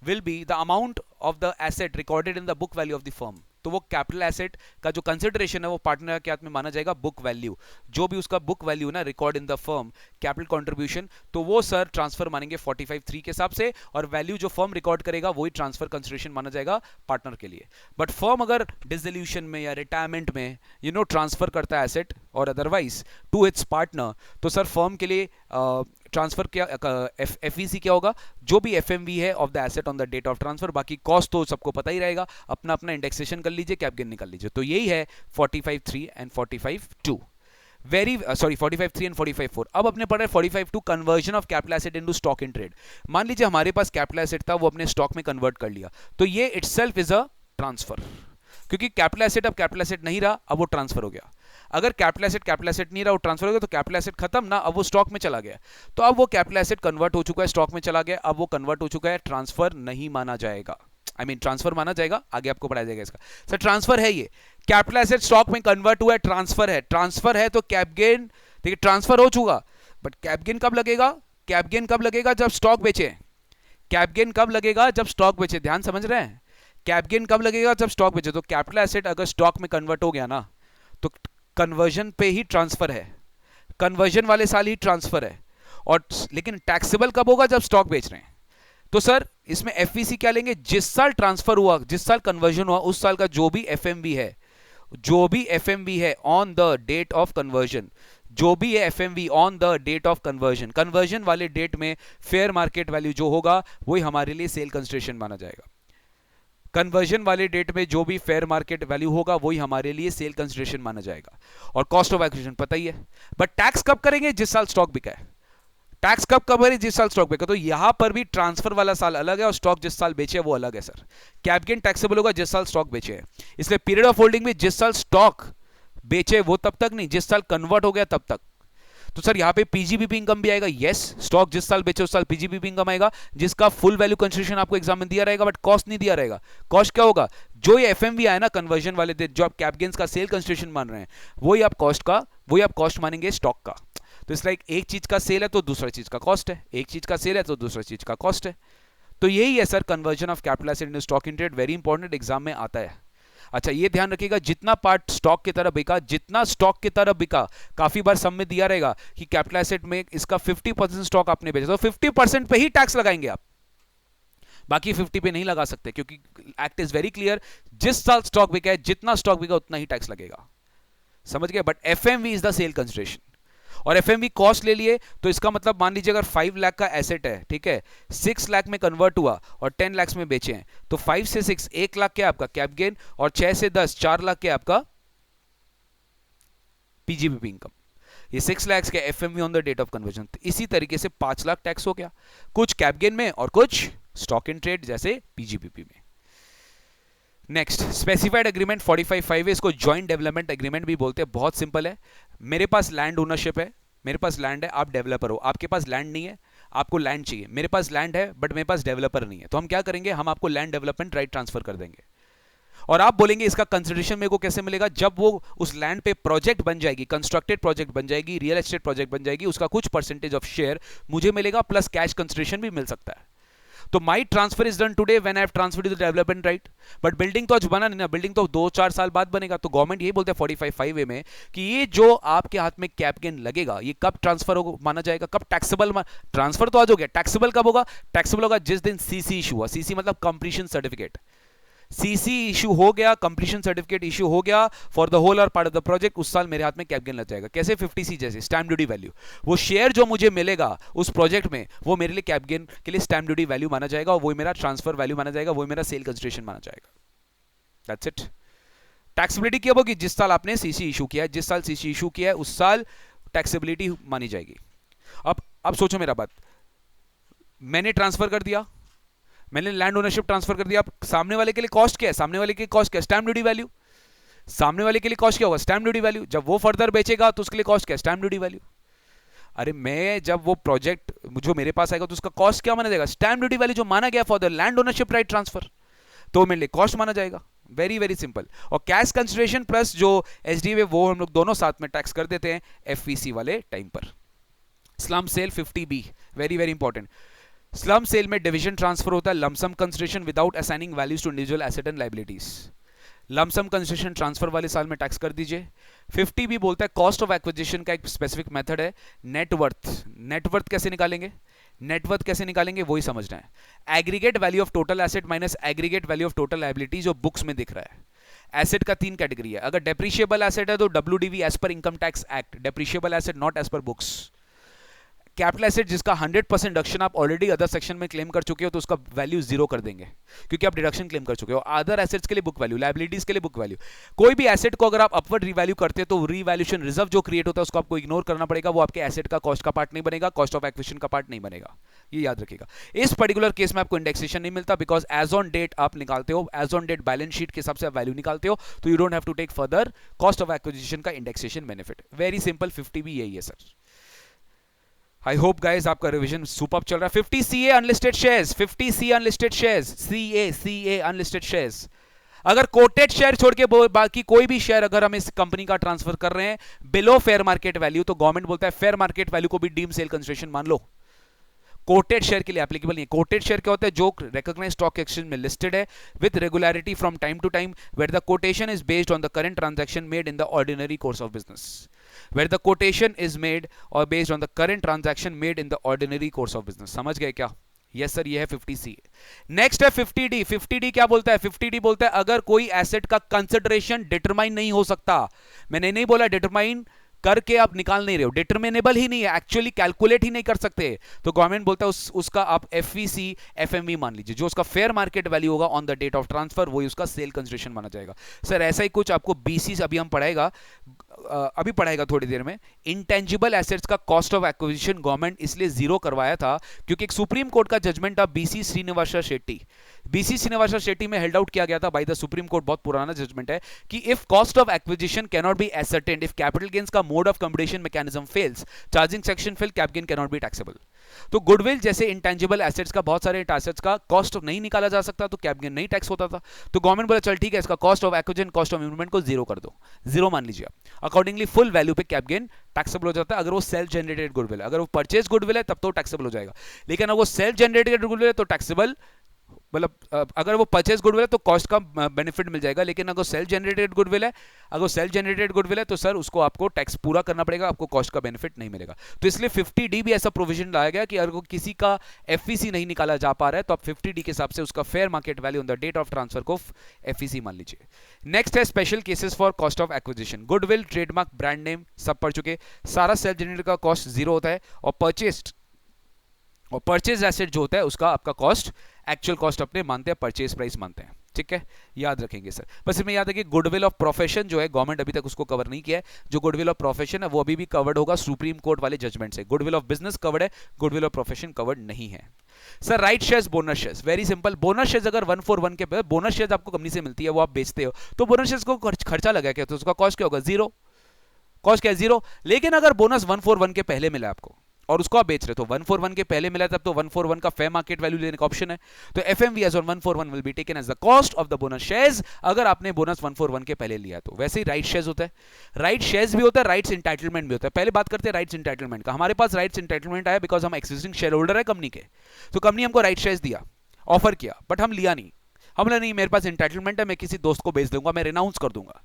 will be the amount of the asset recorded in the book value of the firm. तो वो कैपिटल एसेट का जो कंसिडरेशन है वो पार्टनर के हाथ में माना जाएगा बुक वैल्यू, जो भी उसका बुक वैल्यू ना record in the firm capital contribution, तो वो सर ट्रांसफर मानेंगे 45(3) के हिसाब से, और वैल्यू जो फर्म रिकॉर्ड करेगा वही ट्रांसफर कंसिडरेशन माना जाएगा पार्टनर के लिए। बट फर्म अगर डिसोल्यूशन में या रिटायरमेंट में ट्रांसफर करता है एसेट और अदरवाइज टू इट्स पार्टनर, तो सर फर्म के लिए ट्रांसफर क्या, एफईसी क्या होगा? जो भी एफएमवी है of the asset on the date of transfer, बाकी कॉस्ट तो सबको पता ही रहेगा, अपना अपना इंडेक्सेशन कर लीजिए, कैप गेन निकाल लीजिए। तो यही है 45(3) एंड 45(2). 45(3) एंड 45(4). अब अपने पढ़ रहे 45(2) conversion of capital asset into stock in trade. मान लीजिए हमारे पास कैपिटल एसेट था, वो अपने स्टॉक में कन्वर्ट कर लिया, तो ये इटसेल्फ इज अ ट्रांसफर, क्योंकि कैपिटल एसेट अब कैपिटल एसेट नहीं रहा, अब वो ट्रांसफर हो गया। अगर कैपिटल एसेट नहीं रहा, वो ट्रांसफर हो गया, तो कैपिटल एसेट खत्म ना, अब वो स्टॉक में चला गया, तो अब वो कैपिटल एसेट कन्वर्ट हो चुका है, स्टॉक में चला गया, अब वो कन्वर्ट हो चुका है, ट्रांसफर नहीं माना जाएगा। ट्रांसफर माना जाएगा, आगे आपको पढ़ाया जाएगा इसका। सर ट्रांसफर है, ये कैपिटल एसेट स्टॉक में कन्वर्ट हुआ है, ट्रांसफर है तो कैप गेन, देखिए ट्रांसफर हो चुका, बट कैप गेन कब लगेगा? कैप गेन कब लगेगा? जब स्टॉक बेचे। कैप गेन कब लगेगा? जब स्टॉक बेचे। ध्यान समझ रहे हैं? कैप गेन कब लगेगा? जब स्टॉक बेचे। तो कैपिटल एसेट अगर स्टॉक में कन्वर्ट हो गया ना, तो कन्वर्जन पे ही ट्रांसफर है, कन्वर्जन वाले साल ही ट्रांसफर है। और लेकिन टैक्सेबल कब होगा? जब स्टॉक बेच रहे हैं। तो सर इसमें एफवीसी क्या लेंगे? जिस साल ट्रांसफर हुआ, जिस साल कन्वर्जन हुआ, उस साल का जो भी एफएमवी है, जो भी एफएमवी है on the date of conversion, जो भी है FMV on the date of conversion, conversion वाले डेट में फेयर मार्केट वैल्यू जो होगा वही हमारे लिए सेल कंसिडरेशन माना जाएगा। कन्वर्जन वाले डेट में जो भी फेयर मार्केट वैल्यू होगा वही हमारे लिए सेल कंसिडरेशन माना जाएगा। और कॉस्ट ऑफ एक्विजिशन पता ही है। बट टैक्स कब करेंगे? जिस साल स्टॉक बिका है। टैक्स कब करें? जिस साल स्टॉक बिका। तो यहां पर भी ट्रांसफर वाला साल अलग है और स्टॉक जिस साल बेचे वो अलग है सर। कैप गेन टैक्सेबल होगा जिस साल स्टॉक बेचे है। इसलिए पीरियड ऑफ होल्डिंग में जिस साल स्टॉक बेचे वो तब तक नहीं, जिस साल कन्वर्ट हो गया तब तक। तो सर यहां पे पीजीबीपी इनकम भी आएगा। यस, स्टॉक जिस साल बेचे उस साल पीजीबीपी इनकम आएगा, जिसका फुल वैल्यू कंसिडरेशन आपको एग्जाम में दिया रहेगा, बट कॉस्ट नहीं दिया रहेगा। कॉस्ट क्या होगा? जो ये एफएमवी आया ना कन्वर्जन वाले दिन, जो आप कैप गेन्स का सेल कंसिडरेशन मान रहे हैं, वही आप कॉस्ट मानेंगे स्टॉक का। तो इस लाइक एक चीज का सेल है तो दूसरा चीज का कॉस्ट है, एक चीज का सेल है तो दूसरा चीज का कॉस्ट है। तो यही है sir conversion of capital asset in stock in trade. Very important, exam में आता है। अच्छा ये ध्यान रखिएगा, जितना पार्ट स्टॉक की तरफ बिका, जितना स्टॉक की तरफ बिका, काफी बार सम में दिया रहेगा कि कैपिटल एसेट में इसका 50% स्टॉक आपने बेचा, तो 50% पे ही टैक्स लगाएंगे आप, बाकी 50 पे नहीं लगा सकते, क्योंकि एक्ट इज वेरी क्लियर, जिस साल स्टॉक बिका है, जितना स्टॉक बिका उतना ही टैक्स लगेगा। समझ गए? But FMV is the sale consideration. और एफएमवी कॉस्ट ले लिए तो इसका मतलब मान लीजिए अगर 5 लाख का एसेट है, ठीक है, 6 लाख में कन्वर्ट हुआ और 10 लाख में बेचे हैं, तो 5 से 6 1 लाख क्या आपका कैप गेन, और 6 से 10 4 लाख क्या आपका पीजीबीपी इनकम। ये 6 लाख के FMV on the date of conversion. इसी तरीके से 5 लाख टैक्स हो गया, कुछ कैप गेन में और कुछ स्टॉक इन ट्रेड जैसे पीजीबीपी में। नेक्स्ट स्पेसिफाइड एग्रीमेंट 45(5) है, इसको जॉइंट डेवलपमेंट एग्रीमेंट भी बोलते हैं। बहुत सिंपल है, मेरे पास लैंड ओनरशिप है, मेरे पास लैंड है, आप डेवलपर हो, आपके पास लैंड नहीं है, आपको लैंड चाहिए, मेरे पास लैंड है बट मेरे पास डेवलपर नहीं है, तो हम क्या करेंगे? हम आपको लैंड डेवलपमेंट राइट ट्रांसफर कर देंगे। और आप बोलेंगे इसका कंसिडरेशन मेरे को कैसे मिलेगा? जब वो उस लैंड पे प्रोजेक्ट बन जाएगी, कंस्ट्रक्टेड प्रोजेक्ट बन जाएगी, रियल एस्टेट प्रोजेक्ट बन जाएगी, उसका कुछ परसेंटेज ऑफ शेयर मुझे मिलेगा, प्लस कैश कंसिडरेशन भी मिल सकता है। तो my transfer is done today when I have transferred the development right, but building तो आज बना नहीं ना, बिल्डिंग तो 2-4 साल बाद बनेगा। तो गवर्नमेंट यही बोलते हैं 45(5) में कि ये जो आपके हाथ में कैप गेन लगेगा, ये कब ट्रांसफर हो माना जाएगा, कब टैक्सेबल। ट्रांसफर तो आज हो गया, टैक्सेबल कब होगा? टैक्सेबल होगा जिस दिन सीसी इशू हुआ। सीसी मतलब कंप्लीशन सर्टिफिकेट। सीसी इशू हो गया, कंप्लीशन सर्टिफिकेट इशू हो गया फॉर द होल और पार्ट ऑफ द प्रोजेक्ट, उस साल मेरे हाथ में कैप गेन लग जाएगा। कैसे? 50C जैसे स्टैम्प ड्यूटी वैल्यू, वो शेयर जो मुझे मिलेगा उस प्रोजेक्ट में, वो मेरे लिए कैप गेन के लिए स्टैम्प ड्यूटी वैल्यू माना जाएगा, और वो मेरा ट्रांसफर वैल्यू माना जाएगा, वो मेरा सेल कंसिडरेशन माना जाएगा। That's it. टैक्सेबिलिटी क्या होगी? जिस साल आपने सीसी इशू किया है, जिस साल सीसी इशू किया है उस साल टैक्सेबिलिटी मानी जाएगी। अब सोचो मेरा बात, मैंने ट्रांसफर कर दिया, मैंने लैंड ओनरशिप ट्रांसफर कर दिया, अब सामने वाले के लिए कॉस्ट क्या है? सामने वाले की कॉस्ट क्या है? Stamp duty value. सामने वाले के लिए कॉस्ट क्या होगा? Stamp duty value. जब वो फर्दर बेचेगा तो उसके लिए कॉस्ट क्या है? Stamp duty value. अरे मैं जब वो प्रोजेक्ट जो मेरे पास आएगा तो उसका कॉस्ट क्या माना जाएगा? स्टैम्प ड्यूटी वैल्यू जो माना गया for the land ownership right transfer, तो मेरे लिए कॉस्ट माना जाएगा। Very very simple. और कैश कंसिडरेशन प्लस जो एसडीए है वो हम लोग दोनों साथ में टैक्स कर देते हैं एफवीसी वाले टाइम पर। Slump sale 50B, very very important. Slump sale में डिवीजन ट्रांसफर होता है, lump sum consideration without assigning values to individual asset and liabilities. Lump sum consideration transfer वाले साल में टैक्स कर दीजिए। 50B बोलता है कॉस्ट ऑफ एक्विजिशन का एक स्पेसिफिक मेथड है, नेटवर्थ। नेटवर्थ कैसे निकालेंगे? नेटवर्थ कैसे निकालेंगे वही समझना है। Aggregate value of total asset minus aggregate value of total liability जो बुक्स में दिख रहा है। एसेट का 3 कैटेगरी है, अगर डेप्रिशिएबल एसेट है तो WDV as per income tax act, depreciable asset not as per books. Capital asset जिसका 100% डिडक्शन आप ऑलरेडी अदर सेक्शन में क्लेम कर चुके हो तो उसका वैल्यू 0 कर देंगे, क्योंकि आप डिडक्शन क्लेम कर चुके हो। अदर एसेट्स के लिए बुक वैल्यू, लायबिलिटीज के लिए बुक वैल्यू। कोई भी एसेट को अगर आप अपवर्ड रिवैल्यू करते हो तो रीवैल्यूएशन रिजर्व जो क्रिएट होता है उसको आपको इग्नोर करना पड़ेगा, वो आपके एसेट का कॉस्ट का पार्ट नहीं बनेगा, कॉस्ट ऑफ एक्विजिशन का पार्ट नहीं बनेगा, ये याद रखिएगा। इस पर्टिकुलर केस में आपको इंडेक्सेशन नहीं मिलता, बिकॉज एज ऑन डेट आप निकालते हो, as on date balance sheet के हिसाब से आप वैल्यू निकालते हो, तो you don't have to take further cost of acquisition का indexation benefit. Very simple, 50B यही है सर। आई होप गाइज आपका रिवीजन सुपर चल रहा है। 50CA unlisted shares, 50C unlisted shares, CA unlisted shares. अगर कोटेड शेयर छोड़ के बाकी कोई भी शेयर अगर हम इस कंपनी का ट्रांसफर कर रहे हैं बिलो फेयर मार्केट वैल्यू, तो गवर्नमेंट बोलता है फेयर मार्केट वैल्यू को भी डीम सेल कंसिडरेशन मान लो। कोटेड शेयर के लिए एप्लीकेबल नहीं है। कोटेड शेयर क्या होता है? जो रिकॉग्नाइज्ड स्टॉक एक्सचेंज में लिस्टेड है with regularity from time to time, where the quotation is based on the current transaction made in the ordinary course of business. Where the quotation is made और based on the current transaction made in the ordinary course of business. समझ गए क्या? यस सर, ये है 50C। नेक्स्ट है 50D। 50D क्या बोलता है? 50D बोलता है अगर कोई एसेट का कंसिडरेशन डिटरमाइन नहीं हो सकता, मैंने नहीं बोला डिटरमाइन करके आप निकाल नहीं रहे हो, डिटरमिनेबल ही नहीं है, एक्चुअली कैलकुलेट ही नहीं कर सकते, तो गवर्नमेंट बोलता है उसका आप FVC FMV मान लीजिए, जो उसका फेयर मार्केट वैल्यू होगा on the date of transfer, वही उसका सेल कंसिडरेशन माना जाएगा। सर ऐसा ही कुछ आपको BC अभी हम पढ़ाएगा, अभी पढ़ाएगा थोड़ी देर में। इंटेंजिबल एसेट्स का कॉस्ट ऑफ एक्विजिशन गवर्नमेंट इसलिए जीरो करवाया था क्योंकि एक सुप्रीम कोर्ट का जजमेंट था BC श्रीनिवास शेट्टी, BC श्रीनिवास शेट्टी में हेल्ड आउट किया गया था बाय द सुप्रीम कोर्ट, बहुत पुराना जजमेंट है, कि if cost of acquisition can not be ascertained, if capital gains का mode of computation mechanism fails, charging section fail, cap gain can not be taxable. तो गुडविल जैसे इंटेंजिबल एसेट्स का, बहुत सारे एसेट्स का कॉस्ट नहीं निकाला जा सकता, तो कैप गेन नहीं टैक्स होता था, तो गवर्नमेंट बोला चल ठीक है, इसका cost of acquisition, cost of investment को जीरो कर दो, जीरो मान लीजिए आप। अकॉर्डिंगली फुल वैल्यू पे कैप गेन टैक्सेबल हो जाता है, अगर वो सेल्फ जनरेटेड गुडविल है। अगर वो परचेज गुडविल है तब तो टैक्सेबल हो जाएगा, लेकिन अगर वो सेल्फ जनरेटेड गुडविल है तो टैक्सेबल, मतलब अगर वो परचेज गुडविल है तो कॉस्ट का बेनिफिट मिल जाएगा, लेकिन अगर सेल्फ जनरेटेड गुडविल है, अगर सेल्फ जनरेटेड गुडविल है तो सर उसको आपको टैक्स पूरा करना पड़ेगा, आपको कॉस्ट का बेनिफिट नहीं मिलेगा। तो इसलिए 50D भी ऐसा प्रोविजन लाया गया कि अगर किसी का FVC नहीं निकाला जा पा रहा है तो आप 50D के हिसाब से उसका fair market value on the date of transfer को FVC मान लीजिए। नेक्स्ट है special cases for cost of acquisition. Goodwill, trademark, brand name सब पढ़ चुके, सारा सेल्फ जनरेटेड का कॉस्ट जीरो होता है, और परचेज एसेट जो होता है उसका आपका कॉस्ट, एक्चुअल कॉस्ट अपने मानते हैं, परचेज प्राइस मानते हैं, ठीक है, याद रखेंगे सर। बस इसमें याद है कि गुडविल ऑफ प्रोफेशन जो है गवर्नमेंट अभी तक उसको कवर नहीं किया है, जो गुडविल ऑफ प्रोफेशन है वो अभी भी कवर्ड होगा सुप्रीम कोर्ट वाले जजमेंट से। गुडविल ऑफ बिजनेस कवर्ड है, गुडविल ऑफ प्रोफेशन कवर्ड नहीं है। Sir right shares, bonus shares, very simple. Bonus shares अगर 141 के बोनस शेयर्स आपको कंपनी से मिलती है, वो आप बेचते हो, तो बोनस शेयर्स को खर्चा लगा क्या, तो उसका कॉस्ट क्या होगा? जीरो। कॉस्ट क्या है? जीरो। लेकिन अगर बोनस 141 के पहले मिला आपको और उसको आप बेच रहे, तो 141 के पहले मिला तब तो 141 का फेयर मार्केट वैल्यू लेने का ऑप्शन है, तो FMVS और 141 will be taken as the cost of the bonus shares, अगर आपने बोनस 141 के पहले लिया तो। वैसे ही राइट शेयर्स होता है, राइट शेयर्स भी होता है, राइट्स इंटाइटलमेंट भी होता है। पहले बात करते हैं राइट्स इंटाइटलमेंट का। हमारे पास राइट्स इंटाइटलमेंट आया बिकॉज हम एक्सिस्टिंग शेयर होल्डर है कंपनी के, तो कंपनी हमको राइट शेयर्स दिया, ऑफर किया, बट हम लिया नहीं, हमने नहीं, मेरे पास इंटाइटलमेंट है, मैं किसी दोस्त को बेच दूंगा, मैं रिनाउंस कर दूंगा।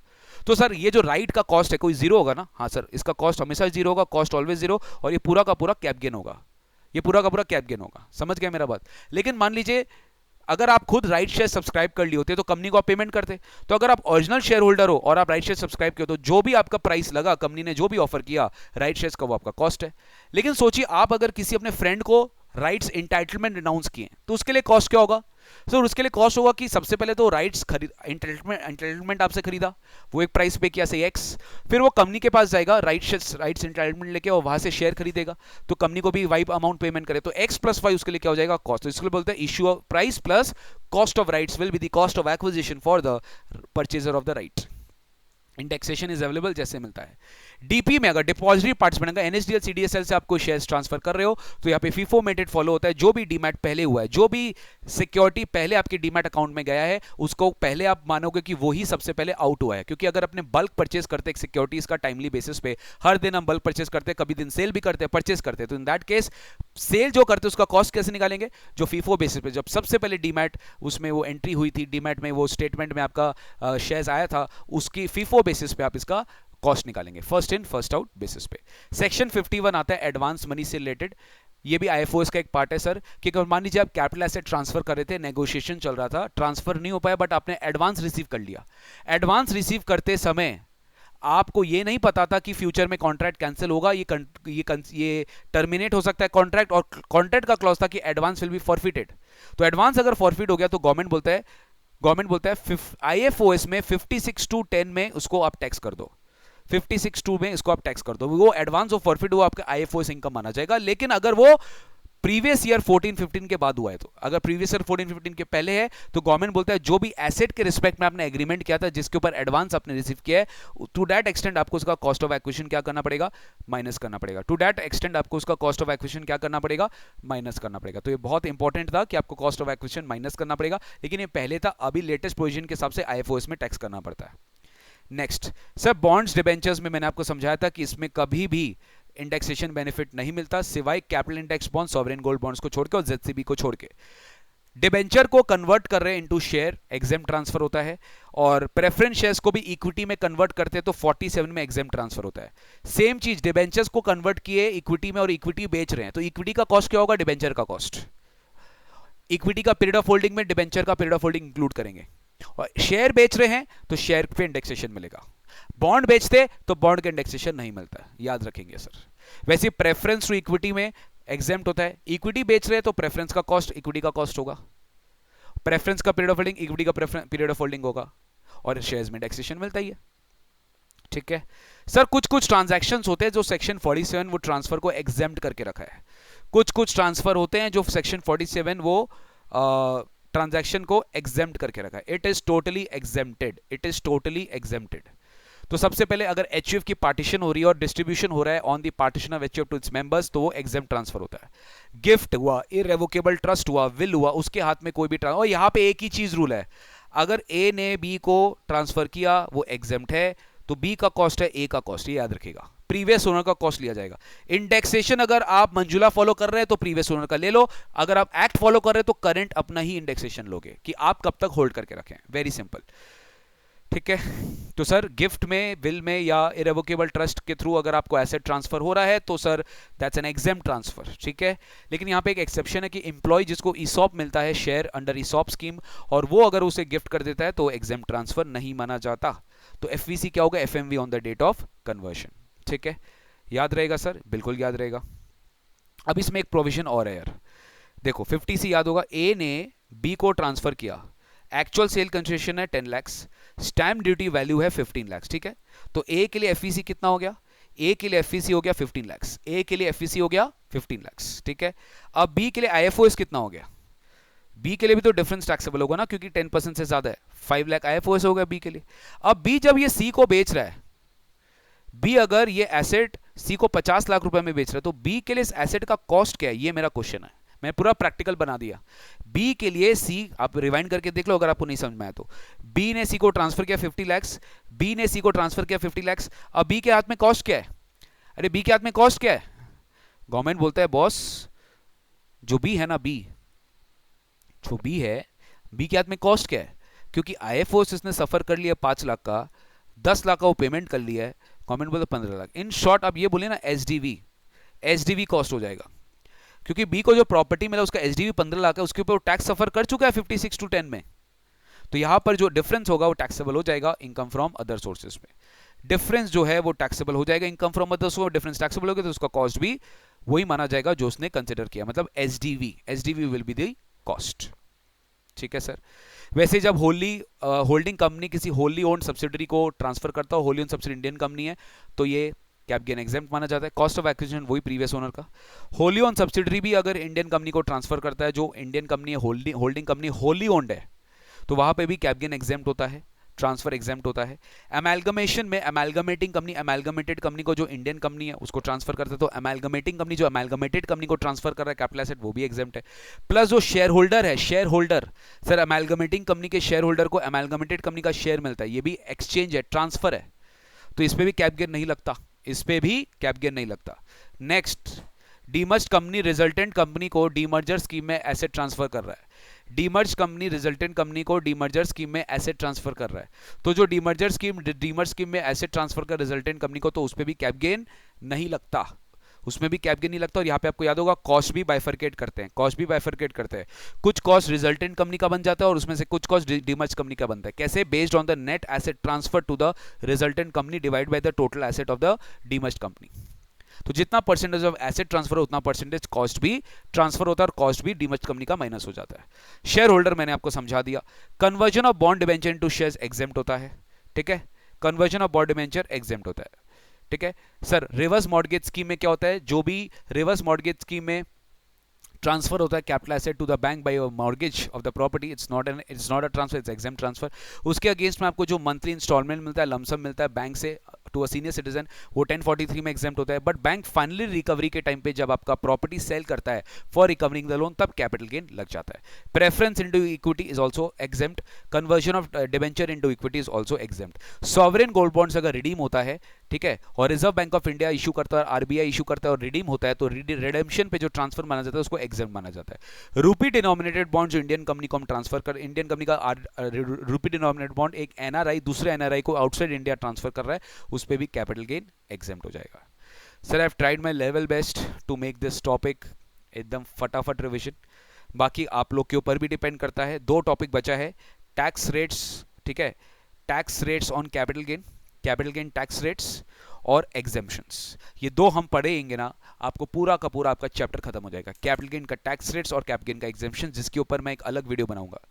तो सर ये जो राइट का कॉस्ट है कोई जीरो होगा ना? हाँ सर, इसका कॉस्ट हमेशा जीरो होगा, कॉस्ट ऑलवेज जीरो, और ये पूरा का पूरा कैप गेन होगा, ये पूरा का पूरा कैप गेन होगा। समझ गए मेरा बात? लेकिन मान लीजिए अगर आप खुद राइट शेयर सब्सक्राइब कर लिए होते तो कंपनी को आप पेमेंट करते, तो अगर आप ओरिजिनल शेयर होल्डर हो और आप राइट शेयर सब्सक्राइब किए तो जो भी आपका प्राइस लगा, कंपनी ने जो भी ऑफर किया राइट शेयर्स का, वो आपका कॉस्ट है। लेकिन सोचिए आप अगर किसी अपने फ्रेंड को राइट्स इंटाइटलमेंट अनाउंस किए तो उसके लिए कॉस्ट क्या होगा? सर उसके लिए कॉस्ट होगा कि सबसे पहले तो राइट्स इंटाइटलमेंट आपसे खरीदा, वो एक प्राइस पे किया से X, फिर वो कंपनी के पास जाएगा राइट्स इंटाइटलमेंट लेके और वहां से शेयर खरीदेगा, तो कंपनी को भी वाइप अमाउंट पेमेंट करे, तो X + Y उसके लिए क्या हो जाएगा? कॉस्ट। तो इसके लिए बोलते हैं issue of price plus cost of rights will be the cost of acquisition for the purchaser of the right. Indexation is available जैसे मिलता है। डीपी में अगर डिपॉजिटरी पार्टिसिपेंट का NSDL CDSL से आपको शेयर्स ट्रांसफर कर रहे हो तो यहाँ पे FIFO मेथड फॉलो होता है। जो भी डीमैट पहले हुआ है, जो भी सिक्योरिटी पहले आपके डीमैट अकाउंट में गया है, उसको पहले आप मानोगे कि वही सबसे पहले आउट हुआ है, क्योंकि अगर अपने बल्क परचेज करते हैं सिक्योरिटीज का टाइमली बेसिस पे, हर दिन हम बल्क परचेज करते हैं, कभी दिन सेल भी करते हैं, परचेज करते हैं, तो इन दैट केस सेल जो करते हैं उसका कॉस्ट कैसे निकालेंगे? जो FIFO बेसिस पे, जब सबसे पहले डीमैट उसमें वो एंट्री हुई थी, डीमैट में वो स्टेटमेंट में आपका शेयर्स आया था, उसकी FIFO बेसिस पे आप इसका कॉस्ट निकालेंगे, first in first out basis पे। सेक्शन 51 आता है एडवांस मनी से रिलेटेड, ये भी IFOS का एक पार्ट है सर, कि मान लीजिए आप कैपिटल एसेट ट्रांसफर कर रहे थे, नेगोशिएशन चल रहा था, ट्रांसफर नहीं हो पाया बट आपने एडवांस रिसीव कर लिया। एडवांस रिसीव करते समय आपको ये नहीं पता था कि फ्यूचर में कॉन्ट्रैक्ट कैंसिल होगा, ये टर्मिनेट हो सकता है कॉन्ट्रैक्ट, और कॉन्ट्रैक्ट का क्लॉज था कि एडवांस विल बी फॉरफिटेड। तो एडवांस अगर फॉरफिट हो गया तो गवर्नमेंट बोलता है IFOS में 56(2)(10) में उसको आप टैक्स कर दो, 56(2) में इसको आप टैक्स कर दो, वो एडवांस ऑफ फॉरफिट वो आपका IFOS इनकम माना जाएगा। लेकिन अगर वो प्रीवियस ईयर 14-15 के बाद हुआ है, तो अगर प्रीवियस ईयर 14-15 के पहले है तो गवर्नमेंट बोलता है जो भी एसेट के रिस्पेक्ट में आपने एग्रीमेंट किया था, जिसके ऊपर एडवांस आपने रिसीव किया है, टू दैट एक्सटेंड आपको उसका कॉस्ट ऑफ एक्विजिशन क्या करना पड़ेगा? माइनस करना पड़ेगा। टू दैट एक्सटेंड आपको उसका कॉस्ट ऑफ एक्विजिशन क्या करना पड़ेगा? माइनस करना पड़ेगा। तो ये बहुत इंपॉर्टेंट था कि आपको कॉस्ट ऑफ एक्विजिशन माइनस करना पड़ेगा, लेकिन ये पहले था, अभी लेटेस्ट प्रोविजन के हिसाब से IFOS में टैक्स करना पड़ता है। नेक्स्ट सर बॉन्ड्स डिबेंचर्स में मैंने आपको समझाया था कि इसमें कभी भी इंडेक्सेशन बेनिफिट नहीं मिलता सिवाय capital index bond, sovereign gold bonds को छोड़ के और जेसीबी को छोड़ के। डिबेंचर को कन्वर्ट कर रहे हैं इनटू शेयर, एग्जेम ट्रांसफर होता है, और प्रेफरेंस शेयर्स को भी इक्विटी में कन्वर्ट करते हैं तो 47 में एग्जेम ट्रांसफर होता है। सेम चीज डिबेंचर्स को कन्वर्ट किए इक्विटी में और इक्विटी बेच रहे हैं तो इक्विटी का कॉस्ट क्या होगा, डिबेंचर का कॉस्ट। इक्विटी का पीरियड ऑफ होल्डिंग में डिबेंचर का पीरियड ऑफ होल्डिंग इंक्लूड करेंगे। और शेयर बेच रहे हैं तो शेयर पे इंडेक्सेशन मिलेगा, बॉन्ड बेचते तो बॉन्ड का इंडेक्सेशन नहीं मिलता, याद रखेंगे सर। वैसे प्रेफरेंस टू इक्विटी में एग्जेम्प्ट होता है, इक्विटी बेच रहे हैं तो प्रेफरेंस का कॉस्ट इक्विटी का कॉस्ट होगा, प्रेफरेंस का पीरियड ऑफ होल्डिंग इक्विटी का पीरियड ऑफ होल्डिंग होगा, और शेयर्स में इंडेक्सेशन मिलता ही है। ठीक है सर, कुछ कुछ ट्रांजैक्शंस होते हैं जो सेक्शन 47 वो ट्रांसफर को एग्जेम्प्ट करके रखा है, कुछ कुछ ट्रांसफर होते हैं जो सेक्शन 47 वो ट्रांजैक्शन को एग्जेम्प्ट करके रखा है। It is totally exempted, it is totally exempted. तो सबसे पहले अगर एचयूएफ की पार्टीशन हो रही है और डिस्ट्रीब्यूशन हो रहा है on the partition of HUF to its members तो वो एग्जेम्प्ट ट्रांसफर होता है। गिफ्ट हुआ, इररेवोकेबल ट्रस्ट हुआ, विल हुआ, उसके हाथ में कोई भी और यहां पे एक ही चीज रूल है, अगर ए ने बी को ट्रांसफर किया वो एग्जेम्प्ट है, तो बी का कॉस्ट है ए का कॉस्ट, ये याद रखिएगा। प्रीवियस ओनर का कॉस्ट लिया जाएगा। इंडेक्सेशन अगर आप मंजुला फॉलो कर रहे हैं तो प्रीवियस ओनर का ले लो, अगर आप एक्ट फॉलो कर रहे हैं तो करंट अपना ही इंडेक्सेशन लोगे कि आप कब तक होल्ड करके रखें, वेरी सिंपल। ठीक है, तो सर गिफ्ट में, विल में या इरेवोकेबल ट्रस्ट के थ्रू अगर आपको एसेट ट्रांसफर हो रहा है तो sir that's an exempt transfer. ठीक है, लेकिन यहां पे एक एक्सेप्शन है कि एम्प्लॉय जिसको ईसॉप मिलता है शेयर अंडर ईसॉप स्कीम और वो अगर उसे गिफ्ट कर देता है तो एग्जेम्प्ट ट्रांसफर नहीं माना जाता। तो एफवीसी क्या होगा, FMV on the date of conversion. ठीक है, याद रहेगा सर, बिल्कुल याद रहेगा। अब इसमें एक प्रोविजन और है यार, देखो 50 से याद होगा, ए ने बी को ट्रांसफर किया, एक्चुअल सेल कंसिडरेशन है 10 लाख, स्टैम्प ड्यूटी वैल्यू है 15 लाख। ठीक है, तो ए के लिए एफईसी कितना हो गया, ए के लिए एफईसी हो गया 15 लाख, ए के लिए एफईसी हो गया 15 लाख। ठीक है, अब बी के लिए आईएफओएस कितना हो गया, बी के लिए भी तो डिफरेंस टैक्सेबल होगा ना क्योंकि 10% से ज्यादा है, 5 लाख आईएफओएस हो गया बी के लिए। अब बी जब ये सी को बेच रहा है, बी अगर ये एसेट सी को 50 लाख रुपए में बेच रहा है तो बी के लिए इस एसेट का कॉस्ट क्या है, ये मेरा क्वेश्चन है। मैं पूरा प्रैक्टिकल बना दिया। बी के लिए सी, आप रिवाइंड करके देख लो अगर आपको नहीं समझ में आया तो, बी ने सी को ट्रांसफर किया 50 लाख, बी ने सी को ट्रांसफर किया 50 लाख। अब बी के हाथ में कॉस्ट क्या है, अरे बी के हाथ में कॉस्ट क्या है, गवर्नमेंट बोलता है बॉस जो बी है ना, बी जो बी है, बी के हाथ में कॉस्ट क्या है, क्योंकि आईएफओएस इसने सफर कर लिया 5 लाख का, 10 लाख का वो पेमेंट कर लिया है, गवर्नमेंट बोलता 15 लाख। इन शॉर्ट आप ये बोले ना एसडीवी, एसडीवी कॉस्ट हो जाएगा क्योंकि बी को जो प्रॉपर्टी मिला उसका एसडीवी 15 लाख है, उसके ऊपर टैक्स सफर कर चुका है 56 to 10 में, तो यहां पर जो डिफरेंस होगा वो टैक्सेबल हो जाएगा इनकम फ्रॉम अदर सोर्सेज में। डिफरेंस जो है वो टैक्सेबल हो जाएगा income from other source, difference taxable होगा तो उसका कॉस्ट भी वही माना जाएगा जो उसने कंसिडर किया, मतलब SDV, SDV will be the cost. ठीक है सर, वैसे जब होल्डिंग कंपनी किसी होली ओन्ड सब्सिडरी को ट्रांसफर करता हो, wholly owned subsidiary Indian company है तो ये कैप गेन एग्जेम्प्ट माना जाता है। कॉस्ट ऑफ एक्विजिशन वही प्रीवियस ओनर का। होली ओन्ड सब्सिडरी भी अगर इंडियन कंपनी को ट्रांसफर करता है, जो इंडियन कंपनी है, होल्डिंग कंपनी होली ओन्ड है, तो वहां पे भी कैप गेन एग्जेम्प्ट होता है, ट्रांसफर एग्जेम्प्ट होता है। अमेलगमेशन में अमेलगमेटिंग कंपनी, अमेलगमेटेड कंपनी को जो इंडियन कंपनी है उसको ट्रांसफर करता है, तो अमेलगमेटिंग कंपनी जो अमेलगमेटेड कंपनी को ट्रांसफर कर रहा है कैपिटल एसेट, वो भी एग्जेम्प्ट है। प्लस जो शेयर होल्डर है, शेयर होल्डर सर, अमेलगमेटिंग कंपनी के शेयर होल्डर को अमेलगमेटेड कंपनी का शेयर मिलता है, ये भी एक्सचेंज है, ट्रांसफर है, तो इस पर भी कैप गेन नहीं लगता, इस पे भी कैप गेन नहीं लगता। नेक्स्ट, डीमर्ज्ड कंपनी रिजल्टेंट कंपनी को डीमर्जर स्कीम में एसेट ट्रांसफर कर रहा है, डीमर्ज कंपनी रिजल्टेंट कंपनी को डीमर्जर स्कीम में एसेट ट्रांसफर कर रहा है, तो जो डीमर्ज स्कीम में एसेट ट्रांसफर कर रिजल्टेंट कंपनी को, तो उस पे भी कैप गेन नहीं लगता, उसमें भी कैप गेन नहीं लगता। और यहाँ पे आपको याद होगा कॉस्ट भी बाइफरकेट करते हैं, कॉस्ट भी बाइफरकेट करते हैं, कुछ कॉस्ट रिजल्टेंट कंपनी का बन जाता है और उसमें से कुछ कॉस्ट डीमर्ज कंपनी का बनता है। कैसे, based on the net asset transfer to the resultant company divide by the total asset of the demerge company. तो जितना परसेंटेज ऑफ एसेट ट्रांसफर उतना परसेंटेज कॉस्ट भी ट्रांसफर होता है और कॉस्ट भी डीमर्ज कंपनी का माइनस हो जाता है। शेयर होल्डर मैंने आपको समझा दिया। Conversion of bond debenture into shares exempt होता है। ठीक है, conversion of bond debenture exempt होता है। ठीक है सर, रिवर्स मॉर्गेज स्कीम में क्या होता है, जो भी रिवर्स मॉर्गेज स्कीम में ट्रांसफर होता है capital asset to the bank by mortgage of the property, it's not a transfer, it's exempt transfer. उसके अगेंस्ट में आपको जो मंथली इंस्टॉलमेंट मिलता है, लमसम मिलता है बैंक से टू अ सीनियर सिटीजन, वो 1043 में एग्जेम्प्ट होता है। बट बैंक फाइनली रिकवरी के टाइम पे जब आपका प्रॉपर्टी सेल करता है फॉर रिकवरिंग द लोन, तब कैपिटल गेन लग जाता है। Preference into equity is also exempt, conversion of debenture into equity is also exempt. Sovereign gold bonds अगर रिडीम होता है ठीक है। और reserve bank of India issue करता है, आरबीआई इशू करता है और रिडीम होता है, तो रिडेम्पशन पे जो ट्रांसफर माना जाता है उसको एग्जाम माना जाता है। रूपी डिनोमिनेटेड बॉन्ड जो इंडियन कंपनी को हम ट्रांसफर कर, इंडियन कंपनी का रूपी डिनोमिनेटेड बॉन्ड एक एनआरआई दूसरे एनआरआई को आउटसाइड इंडिया ट्रांसफर कर रहा है, उस पर भी कैपिटल गेन एग्जाम हो जाएगा। Sir I have tried my level best to make this topic एकदम फटाफट रिविजन, बाकी आप लोग के ऊपर भी डिपेंड करता है। 2 टॉपिक बचा है, टैक्स रेट्स, ठीक है, tax rates on capital gain tax rates और एग्जेम्पशंस, ये 2 हम पढ़ेंगे ना, आपको पूरा का पूरा आपका चैप्टर खत्म हो जाएगा। कैपिटल गेन का टैक्स रेट्स और कैपिटल गेन का एग्जेम्पशन, जिसके ऊपर मैं एक अलग वीडियो बनाऊंगा।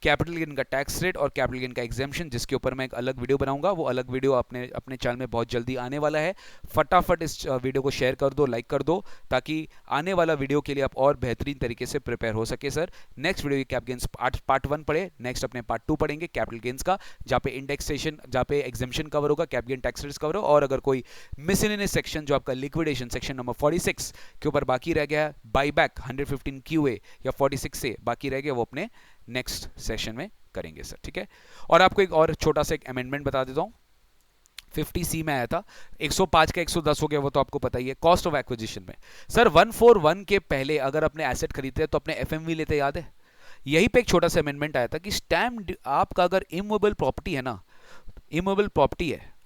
कैपिटल गेन का टैक्स रेट और कैपिटल गेन का एग्जेम्पशन, जिसके ऊपर मैं एक अलग वीडियो बनाऊंगा, वो अलग वीडियो अपने चैनल में बहुत जल्दी आने वाला है। फटाफट इस वीडियो को शेयर कर दो, लाइक कर दो, ताकि आने वाला वीडियो के लिए आप और बेहतरीन तरीके से प्रिपेयर हो सके। Sir next video cap gains part 1 पढ़े, नेक्स्ट अपने पार्ट 2 पढ़ेंगे कैपिटल गेन्स का, जहाँ पे इंडेक्सेशन, जहाँ पे एग्जेम्पशन कवर होगा, cap gain tax rates cover होगा, और अगर कोई मिसलेनियस सेक्शन जो आपका लिक्विडेशन सेक्शन नंबर 46 के ऊपर बाकी रह गया है, बाईबैक 115 QA या 46 से बाकी रह गया, वो अपने नेक्स्ट सेशन में करेंगे सर, ठीक है। और आपको एक और छोटा सा एक अमेंडमेंट बता देता हूं, 50C में आया था, 105 का 110 हो गया, वो तो आपको पता ही है। कॉस्ट ऑफ एक्विजिशन में सर 141 के पहले अगर अपने एसेट खरीदते हैं तो अपने एफएमवी लेते, याद है? यहीं पे एक छोटा सा अमेंडमेंट आया था कि स्टैम्प आपका अगर इमूवेबल प्रॉपर्टी है ना, इमूवेबल प्रॉपर्टी है,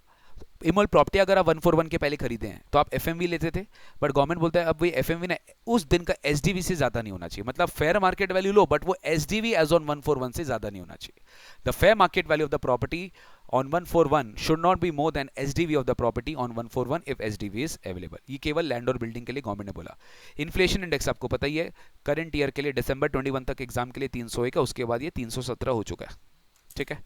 इमोल प्रॉपर्टी अगर आप 141 के पहले खरीदे हैं तो आप एफएमवी लेते थे, बट गवर्नमेंट बोलता है अब वही एफएमवी ना उस दिन का एसडीवी से ज्यादा नहीं होना चाहिए, मतलब fair market value low, but वो एसडीवी एज ऑन 141 से ज्यादा नहीं होना चाहिए। The fair market value of the property on 141 should not be more than SDV of the property on 141 if SDV is available. ये केवल लैंड और बिल्डिंग के लिए गवर्नमेंट ने बोला। इन्फ्लेशन इंडेक्स आपको पता ही है, करंट ईयर के लिए दिसंबर 21 तक एग्जाम के लिए 301 है, उसके बाद ये 317 हो चुका है, ठीक है।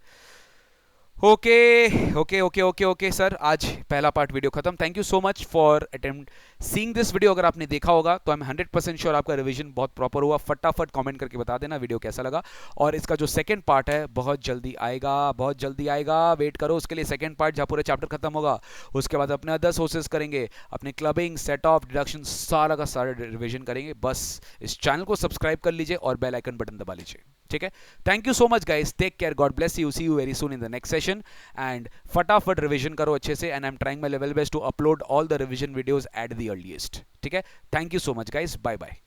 ओके सर, आज पहला पार्ट वीडियो खत्म। Thank you so much for attempt seeing this video. अगर आपने देखा होगा तो आई एम 100% श्योर आपका रिवीजन बहुत प्रॉपर हुआ। फटाफट कमेंट करके बता देना वीडियो कैसा लगा, और इसका जो सेकंड पार्ट है बहुत जल्दी आएगा, बहुत जल्दी आएगा, वेट करो उसके लिए। सेकंड पार्ट जहाँ पूरा चैप्टर खत्म होगा, उसके बाद अपने अदर सोर्सेज करेंगे, अपने क्लबिंग, सेट ऑफ, डिडक्शन, सारा का सारा रिवीजन करेंगे। बस इस चैनल को सब्सक्राइब कर लीजिए और बेल आइकन बटन दबा लीजिए, ठीक है। Thank you so much guys, take care, God bless you, see you very soon in the next session. And फटाफट रिवीजन करो अच्छे से, and I am trying my level best to upload all the revision videos at the earliest, ठीक है। Thank you so much guys, bye bye.